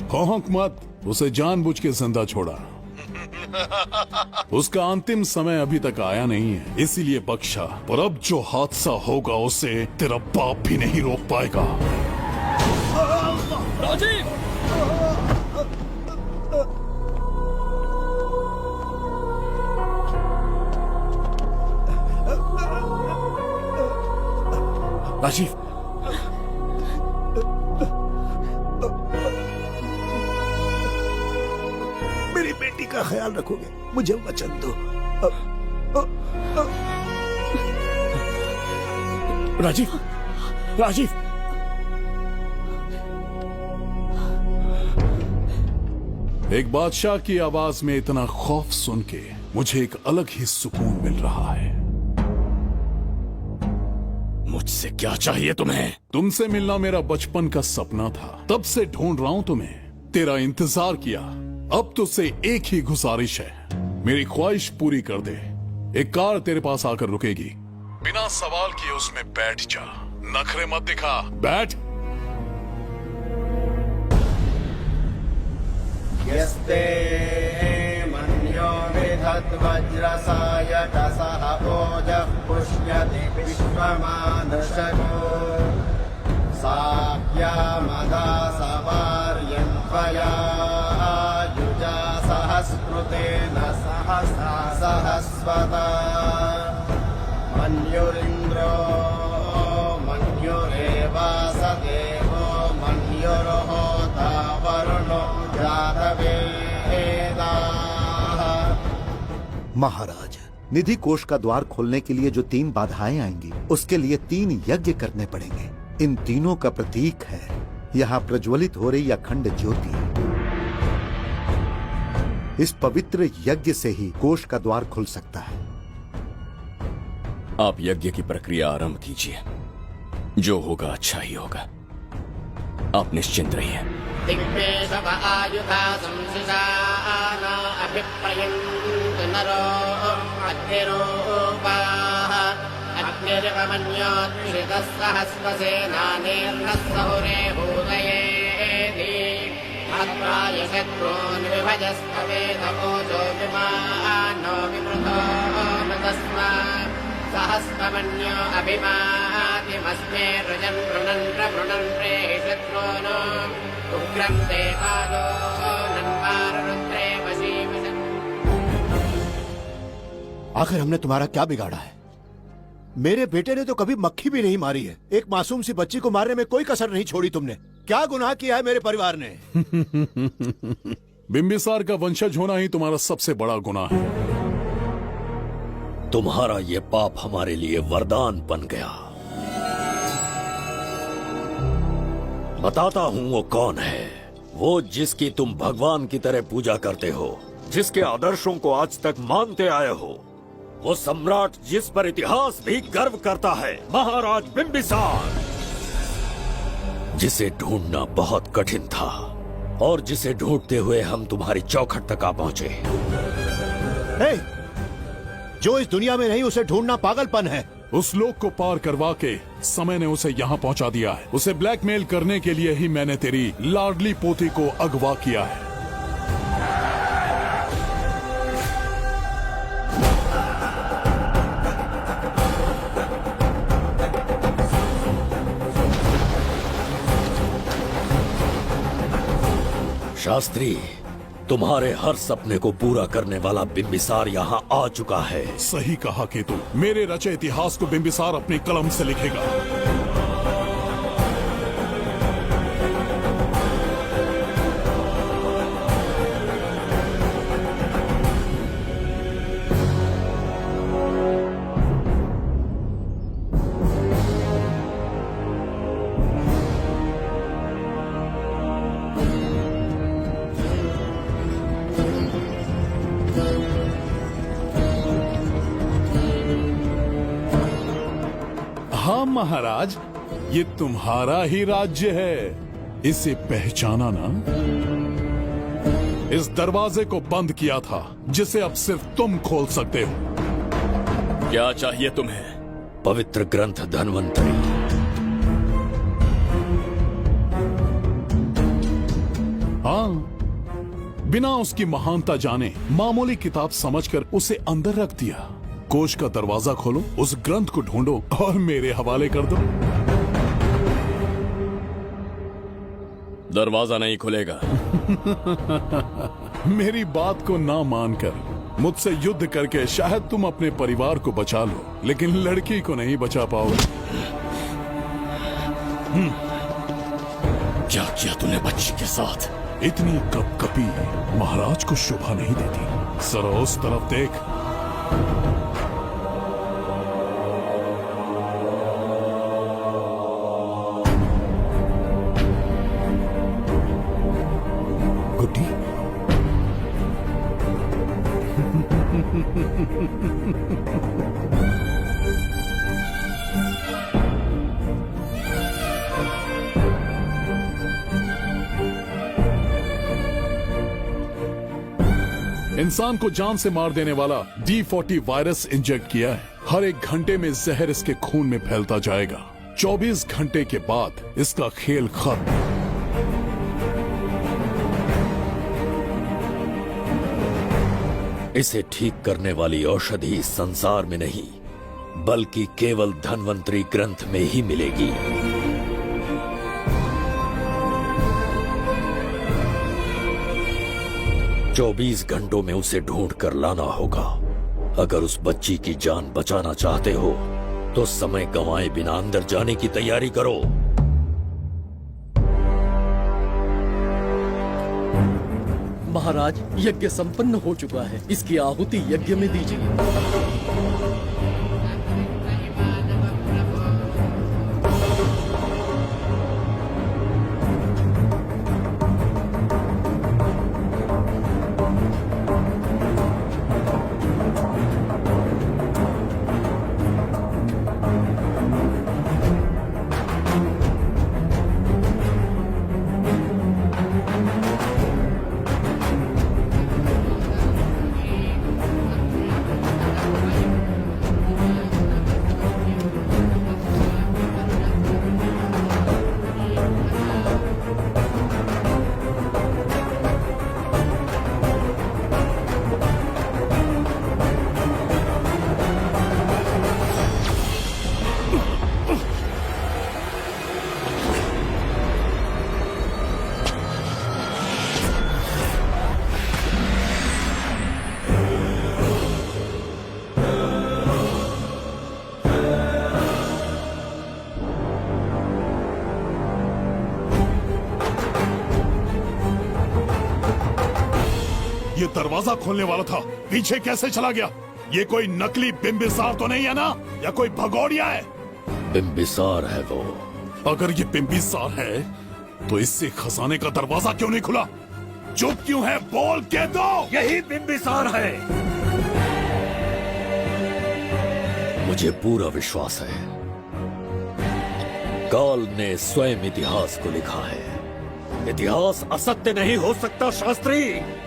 भौंक मत, उसे जानबूझ के जिंदा छोड़ा। उसका अंतिम समय अभी तक आया नहीं है, इसीलिए बख्शा। पर अब जो हादसा होगा उसे तेरा बाप भी नहीं रोक पाएगा। राजीव! राजीव, मेरी बेटी का ख्याल रखोगे? मुझे वचन दो। राजीव, राजीव, एक बादशाह की आवाज में इतना खौफ सुन के मुझे एक अलग ही सुकून मिल रहा है। मुझसे क्या चाहिए तुम्हें? तुमसे मिलना मेरा बचपन का सपना था, तब से ढूंढ रहा हूं तुम्हें। तेरा इंतजार किया, अब तुझसे एक ही गुजारिश है, मेरी ख्वाहिश पूरी कर दे। एक कार तेरे पास आकर रुकेगी, बिना सवाल किए उसमें बैठ जा, नखरे मत दिखा, बैठ। यस्ते मन्यो विधद्वज्रसायटसः ओजः पुष्यति विश्वमानशको साक्यामदासवार्यं त्वया युजा सहस्कृतेन सहसा सहस्वता मन्युरिन्द्रो मन्युरेवास देवो मन्युर्होता वरुणो महाराज, निधि कोष का द्वार खोलने के लिए जो 3 बाधाएं आएंगी, उसके लिए 3 यज्ञ करने पड़ेंगे। इन तीनों का प्रतीक है यहाँ प्रज्वलित हो रही अखंड ज्योति। इस पवित्र यज्ञ से ही कोष का द्वार खुल सकता है। आप यज्ञ की प्रक्रिया आरंभ कीजिए। जो होगा अच्छा ही होगा। आप निश्चिंत रहिए। दिग्वेशव आयुधा संसिसाना अभिप्रयन्त नरो अग्निरूपाः अग्निर्वमन्योत्क्षितः सहस्रसेनानेर्नः सहुरे भूतयेति अत्राय शत्रून् विभजस्तवेदकोजो विमानो विमृतो न तस्मात् सहस्रमन्यो अभिमातिमस्मे रुजन् वृणन् प्रवृणन् प्रेहि शत्रून् उग्रं ते पादो नन्वारुद्रे वशीविशन्। आखिर हमने तुम्हारा क्या बिगाड़ा है? मेरे बेटे ने तो कभी मक्खी भी नहीं मारी है। एक मासूम सी बच्ची को मारने में कोई कसर नहीं छोड़ी तुमने। क्या गुनाह किया है मेरे परिवार ने? बिंबिसार का वंशज होना ही तुम्हारा सबसे बड़ा गुनाह है। तुम्हारा ये पाप हमारे लिए वरदान बन गया। बताता हूं वो कौन है। वो जिसकी तुम भगवान की तरह पूजा करते हो, जिसके आदर्शों को आज तक मानते आए हो, वो सम्राट जिस पर इतिहास भी गर्व करता है, महाराज बिंबिसार, जिसे ढूंढना बहुत कठिन था और जिसे ढूंढते हुए हम तुम्हारी चौखट तक आ पहुंचे। जो इस दुनिया में नहीं उसे ढूंढना पागलपन है। उस लोक को पार करवा के समय ने उसे यहाँ पहुँचा दिया है। उसे ब्लैकमेल करने के लिए ही मैंने तेरी लाडली पोती को अगवा किया है। शास्त्री, तुम्हारे हर सपने को पूरा करने वाला बिंबिसार यहाँ आ चुका है। सही कहा केतु। मेरे रचे इतिहास को बिंबिसार अपनी कलम से लिखेगा। हाँ महाराज, ये तुम्हारा ही राज्य है। इसे पहचाना ना? इस दरवाजे को बंद किया था जिसे अब सिर्फ तुम खोल सकते हो। क्या चाहिए तुम्हें? पवित्र ग्रंथ धन्वंतरी। हाँ, बिना उसकी महानता जाने मामूली किताब समझकर उसे अंदर रख दिया। कोष का दरवाजा खोलो, उस ग्रंथ को ढूंढो और मेरे हवाले कर दो। दरवाजा नहीं खुलेगा। मेरी बात को ना मानकर मुझसे युद्ध करके शायद तुम अपने परिवार को बचा लो, लेकिन लड़की को नहीं बचा पाओगे। क्या किया तूने बच्ची के साथ? इतनी कपकपी महाराज को शोभा नहीं देती। जरा उस तरफ देख। गुड्डी, इंसान को जान से मार देने वाला D40 वायरस इंजेक्ट किया है। हर एक घंटे में जहर इसके खून में फैलता जाएगा। 24 घंटे के बाद इसका खेल खत्म। इसे ठीक करने वाली औषधि संसार में नहीं, बल्कि केवल धन्वंतरी ग्रंथ में ही मिलेगी। चौबीस घंटों में उसे ढूंढ कर लाना होगा। अगर उस बच्ची की जान बचाना चाहते हो तो समय गंवाए बिना अंदर जाने की तैयारी करो। महाराज, यज्ञ संपन्न हो चुका है। इसकी आहुति यज्ञ में दीजिए। दरवाजा खोलने वाला था पीछे कैसे चला गया? ये कोई नकली बिंबिसार तो नहीं है ना, या कोई भगोड़िया है? बिंबिसार है वो। अगर ये बिंबिसार है तो इससे खजाने का दरवाजा क्यों नहीं खुला? चुप क्यों है? बोल के दो। यही बिंबिसार है। मुझे पूरा विश्वास है काल ने स्वयं इतिहास को लिखा है। इतिहास असत्य नहीं हो सकता शास्त्री।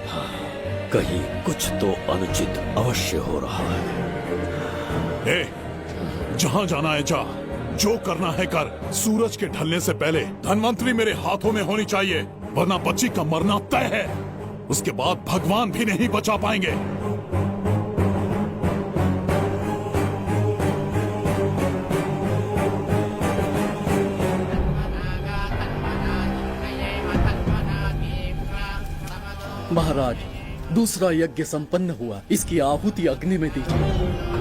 हाँ, कहीं कुछ तो अनुचित अवश्य हो रहा है। ए, जहां जाना है जा, जो करना है कर। सूरज के ढलने से पहले धनवंतरी मेरे हाथों में होनी चाहिए, वरना बच्ची का मरना तय है। उसके बाद भगवान भी नहीं बचा पाएंगे। महाराज, दूसरा यज्ञ संपन्न हुआ, इसकी आहुति अग्नि में दीजिए।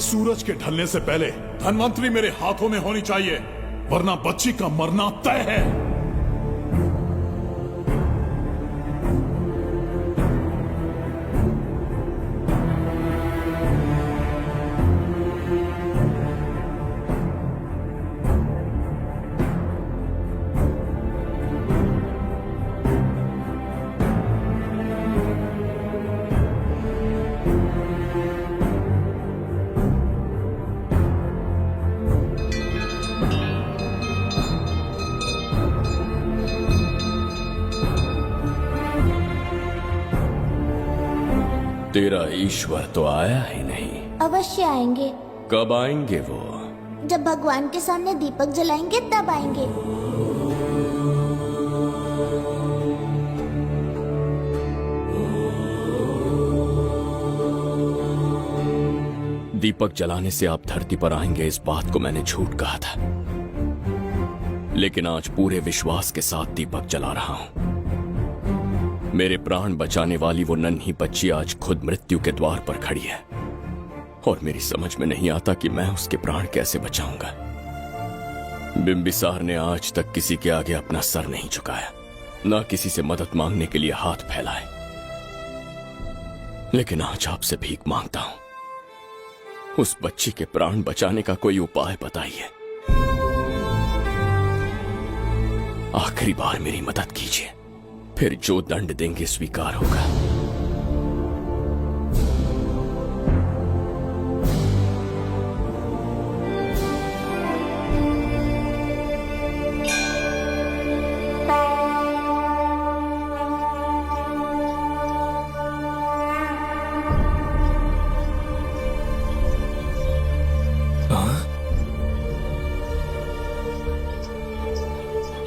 सूरज के ढलने से पहले धनवंतरी मेरे हाथों में होनी चाहिए, वरना बच्ची का मरना तय है। तेरा ईश्वर तो आया ही नहीं। अवश्य आएंगे। कब आएंगे वो? जब भगवान के सामने दीपक जलाएंगे तब आएंगे। दीपक जलाने से आप धरती पर आएंगे, इस बात को मैंने झूठ कहा था, लेकिन आज पूरे विश्वास के साथ दीपक जला रहा हूं। मेरे प्राण बचाने वाली वो नन्ही बच्ची आज खुद मृत्यु के द्वार पर खड़ी है, और मेरी समझ में नहीं आता कि मैं उसके प्राण कैसे बचाऊंगा। बिंबिसार ने आज तक किसी के आगे अपना सर नहीं झुकाया, ना किसी से मदद मांगने के लिए हाथ फैलाए, लेकिन आज आपसे भीख मांगता हूं। उस बच्ची के प्राण बचाने का कोई उपाय बताइए। आखिरी बार मेरी मदद कीजिए, फिर जो दंड देंगे स्वीकार होगा।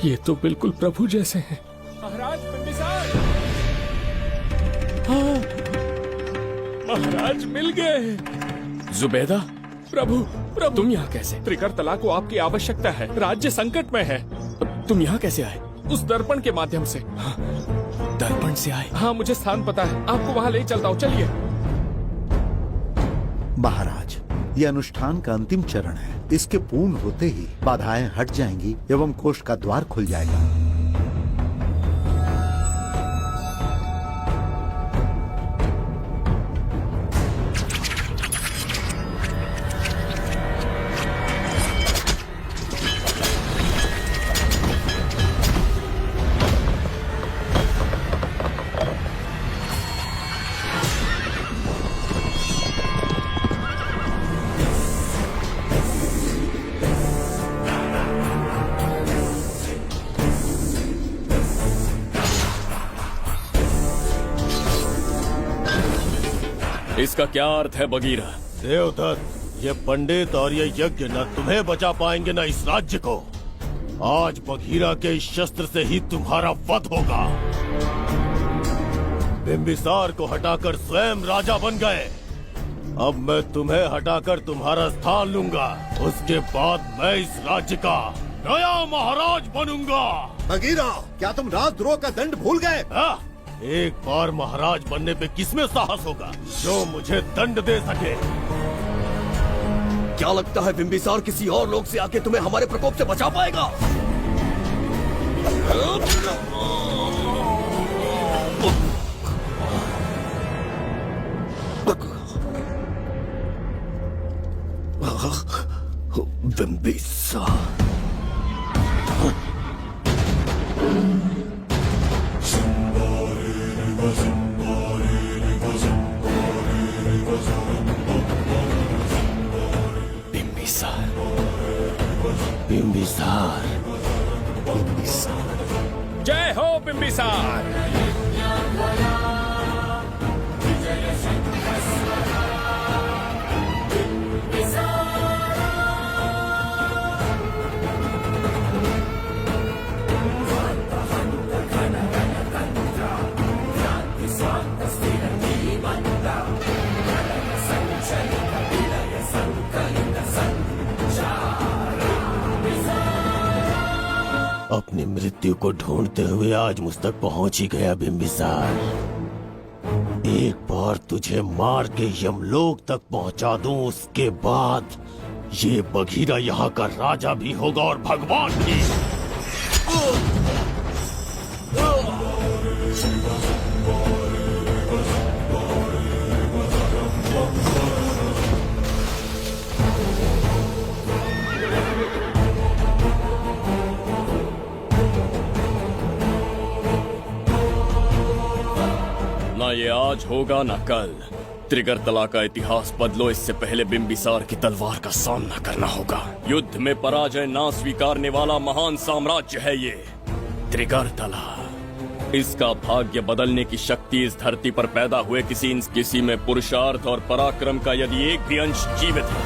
ये तो बिल्कुल प्रभु जैसे हैं। महाराज बिंबिसार! हाँ, महाराज मिल गए। जुबैदा, प्रभु तुम यहाँ कैसे? त्रिकर तला को आपकी आवश्यकता है, राज्य संकट में है। तुम यहाँ कैसे आए? उस दर्पण के माध्यम से। हाँ, दर्पण से आए? हाँ, मुझे स्थान पता है, आपको वहाँ ले चलता हूँ, चलिए। महाराज, ये अनुष्ठान का अंतिम चरण है। इसके पूर्ण होते ही बाधाएं हट जाएंगी एवं कोष का द्वार खुल जाएगा। इसका क्या अर्थ है बगीरा? देवदत्त, ये पंडित और ये यज्ञ न तुम्हें बचा पाएंगे न इस राज्य को। आज बगीरा के इस शस्त्र से ही तुम्हारा वध होगा। बिंबिसार को हटाकर स्वयं राजा बन गए। अब मैं तुम्हें हटाकर तुम्हारा स्थान लूंगा। उसके बाद मैं इस राज्य का नया महाराज बनूंगा। बगीरा, क्या तुम राजद्रोह का दंड भूल गए? एक बार महाराज बनने पे किसमें साहस होगा जो मुझे दंड दे सके। क्या लगता है बिंबिसार किसी और लोग से आके तुम्हें हमारे प्रकोप से बचा पाएगा? बिंबिसार बिंबिसार जय हो बिंबिसार। अपनी मृत्यु को ढूंढते हुए आज मुझ तक पहुंच ही गया बिंबिसार। एक बार तुझे मार के यमलोक तक पहुंचा दूं, उसके बाद ये बघीरा यहाँ का राजा भी होगा और भगवान भी। ना ये आज होगा ना कल। त्रिगर्तला का इतिहास बदलो, इससे पहले बिंबिसार की तलवार का सामना करना होगा। युद्ध में पराजय ना स्वीकारने वाला महान साम्राज्य है ये त्रिगर्तला। इसका भाग्य बदलने की शक्ति इस धरती पर पैदा हुए किसी में पुरुषार्थ और पराक्रम का यदि एक भी अंश जीवित है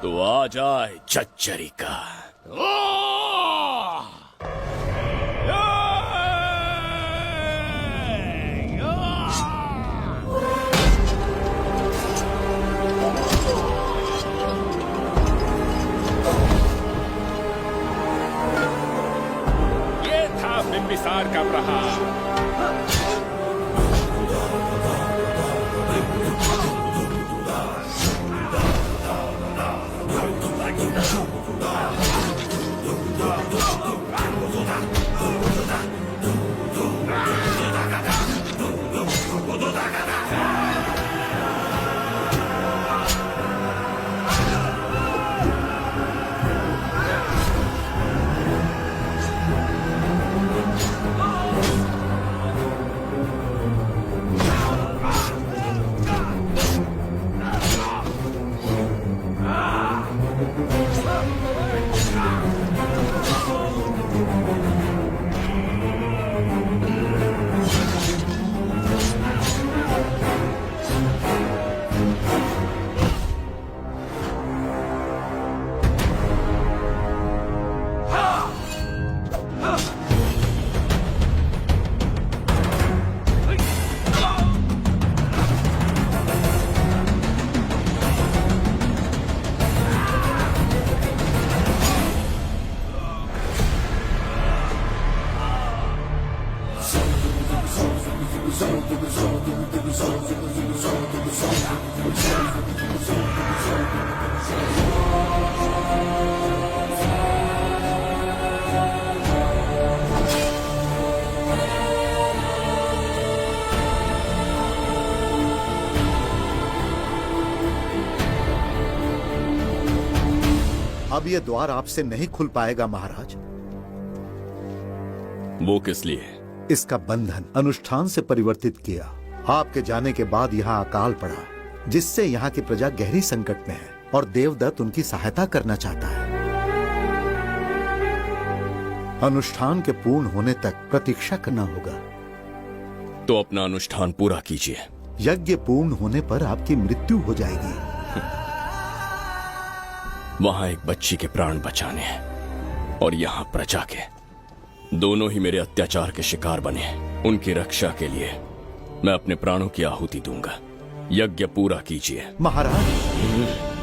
तो आ जाए चच्चरी का। बिंबिसार का प्रहार। अब ये द्वार आपसे नहीं खुल पाएगा महाराज। वो किस लिए? इसका बंधन अनुष्ठान से परिवर्तित किया। आपके जाने के बाद यहाँ अकाल पड़ा, जिससे यहाँ की प्रजा गहरी संकट में है और देवदत्त उनकी सहायता करना चाहता है। अनुष्ठान के पूर्ण होने तक प्रतीक्षा करना होगा। तो अपना अनुष्ठान पूरा कीजिए। यज्ञ पूर्ण होने पर आपकी मृत्यु हो जाएगी। वहां एक बच्ची के प्राण बचाने हैं और यहाँ प्रजा के। दोनों ही मेरे अत्याचार के शिकार बने। उनकी रक्षा के लिए मैं अपने प्राणों की आहुति दूंगा। यज्ञ पूरा कीजिए। महाराज।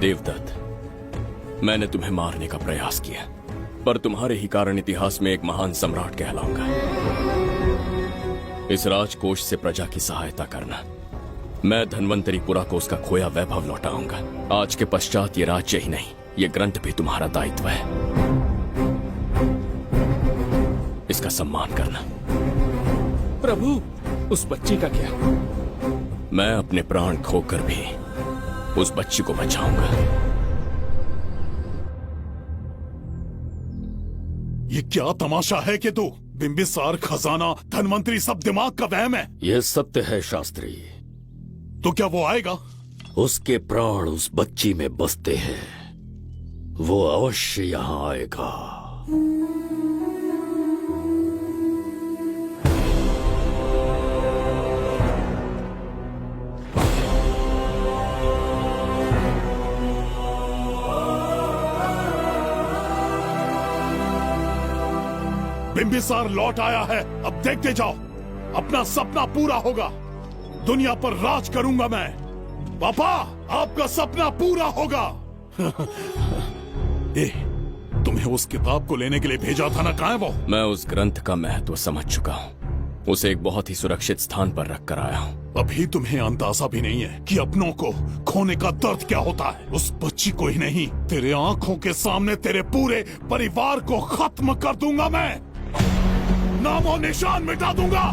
देवदत्त, मैंने तुम्हें मारने का प्रयास किया, पर तुम्हारे ही कारण इतिहास में एक महान सम्राट कहलाऊंगा। इस राजकोष से प्रजा की सहायता करना। मैं धन्वंतरीपुरा को उसका खोया वैभव लौटाऊंगा। आज के पश्चात ये राज्य ही नहीं, ये ग्रंथ भी तुम्हारा दायित्व है। इसका सम्मान करना। प्रभु, उस बच्ची का क्या? मैं अपने प्राण खोकर भी उस बच्ची को बचाऊंगा। ये क्या तमाशा है कि तू बिंबिसार, खजाना, धनवंतरी सब दिमाग का वहम है? यह सत्य है शास्त्री। तो क्या वो आएगा? उसके प्राण उस बच्ची में बसते हैं, वो अवश्य यहाँ आएगा। बिंबिसार लौट आया है, अब देखते जाओ, अपना सपना पूरा होगा। दुनिया पर राज करूंगा मैं। पापा, आपका सपना पूरा होगा। ए, तुम्हें उस किताब को लेने के लिए भेजा था ना, कहाँ है वो? मैं उस ग्रंथ का महत्व समझ चुका हूँ। उसे एक बहुत ही सुरक्षित स्थान पर रख कर आया हूँ। अभी तुम्हें अंदाजा भी नहीं है कि अपनों को खोने का दर्द क्या होता है। उस बच्ची को ही नहीं, तेरे आंखों के सामने तेरे पूरे परिवार को खत्म कर दूंगा मैं। नामो निशान मिटा दूंगा।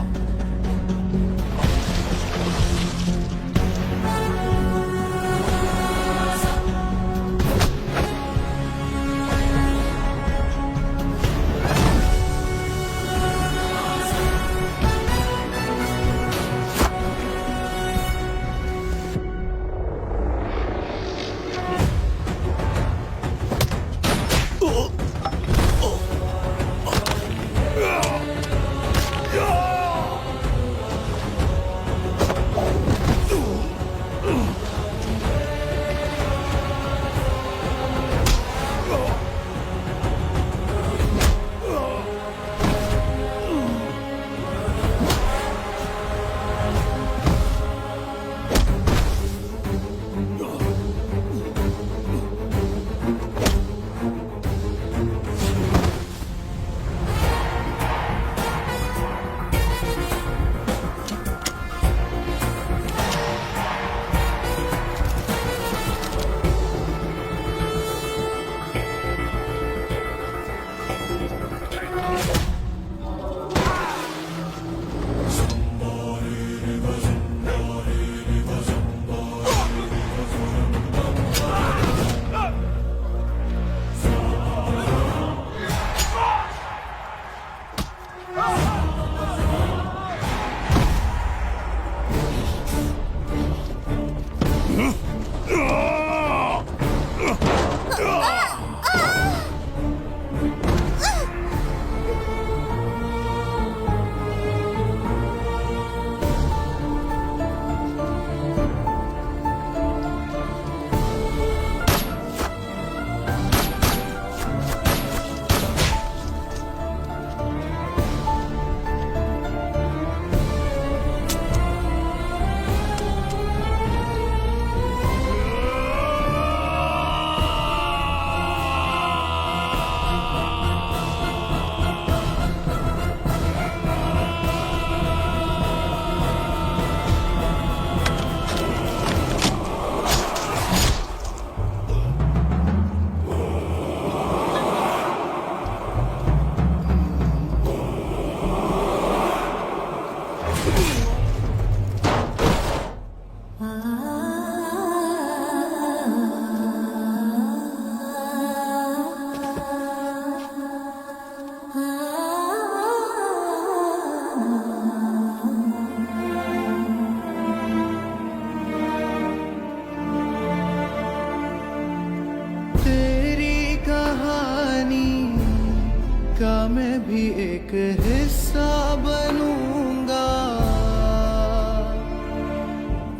का मैं भी एक हिस्सा बनूंगा।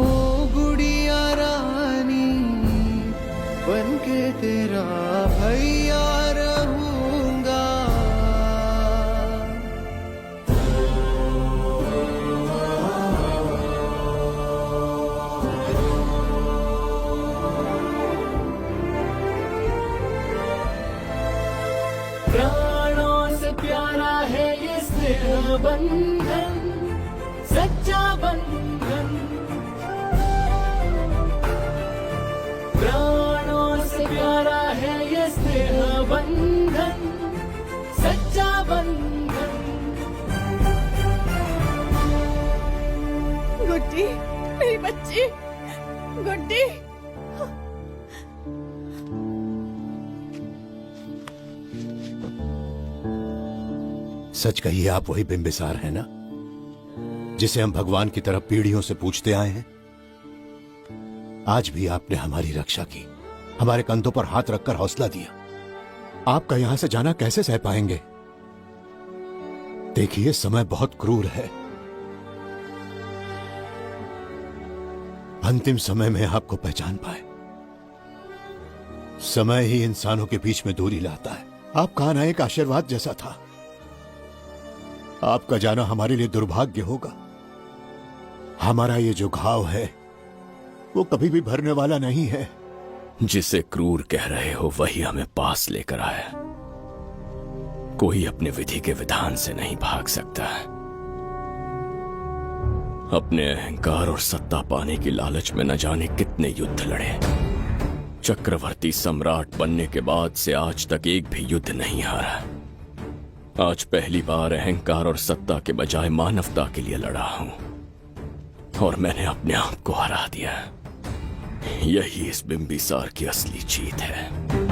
ओ गुड़िया रानी बनके तेरा भैया रहूंगा। प्राणों से प्यारा है ये स्नेह बंधन, सच्चा बंधन। प्राणों से प्यारा है ये स्नेह बंधन, सच्चा बंधन। गुड्डी, मेरी बच्ची, गुड्डी। सच कहिए, आप वही बिंबिसार है ना, जिसे हम भगवान की तरफ पीढ़ियों से पूछते आए हैं? आज भी आपने हमारी रक्षा की, हमारे कंधों पर हाथ रखकर हौसला दिया। आपका यहां से जाना कैसे सह पाएंगे? देखिए, समय बहुत क्रूर है। अंतिम समय में आपको पहचान पाए। समय ही इंसानों के बीच में दूरी लाता है। आपका आना एक आशीर्वाद जैसा था। आपका जाना हमारे लिए दुर्भाग्य होगा। हमारा ये जो घाव है वो कभी भी भरने वाला नहीं है। जिसे क्रूर कह रहे हो वही हमें पास लेकर आया। कोई अपने विधि के विधान से नहीं भाग सकता। अपने अहंकार और सत्ता पाने की लालच में न जाने कितने युद्ध लड़े। चक्रवर्ती सम्राट बनने के बाद से आज तक एक भी युद्ध नहीं हारा। आज पहली बार अहंकार और सत्ता के बजाय मानवता के लिए लड़ा हूं, और मैंने अपने आप को हरा दिया। यही इस बिंबिसार की असली जीत है।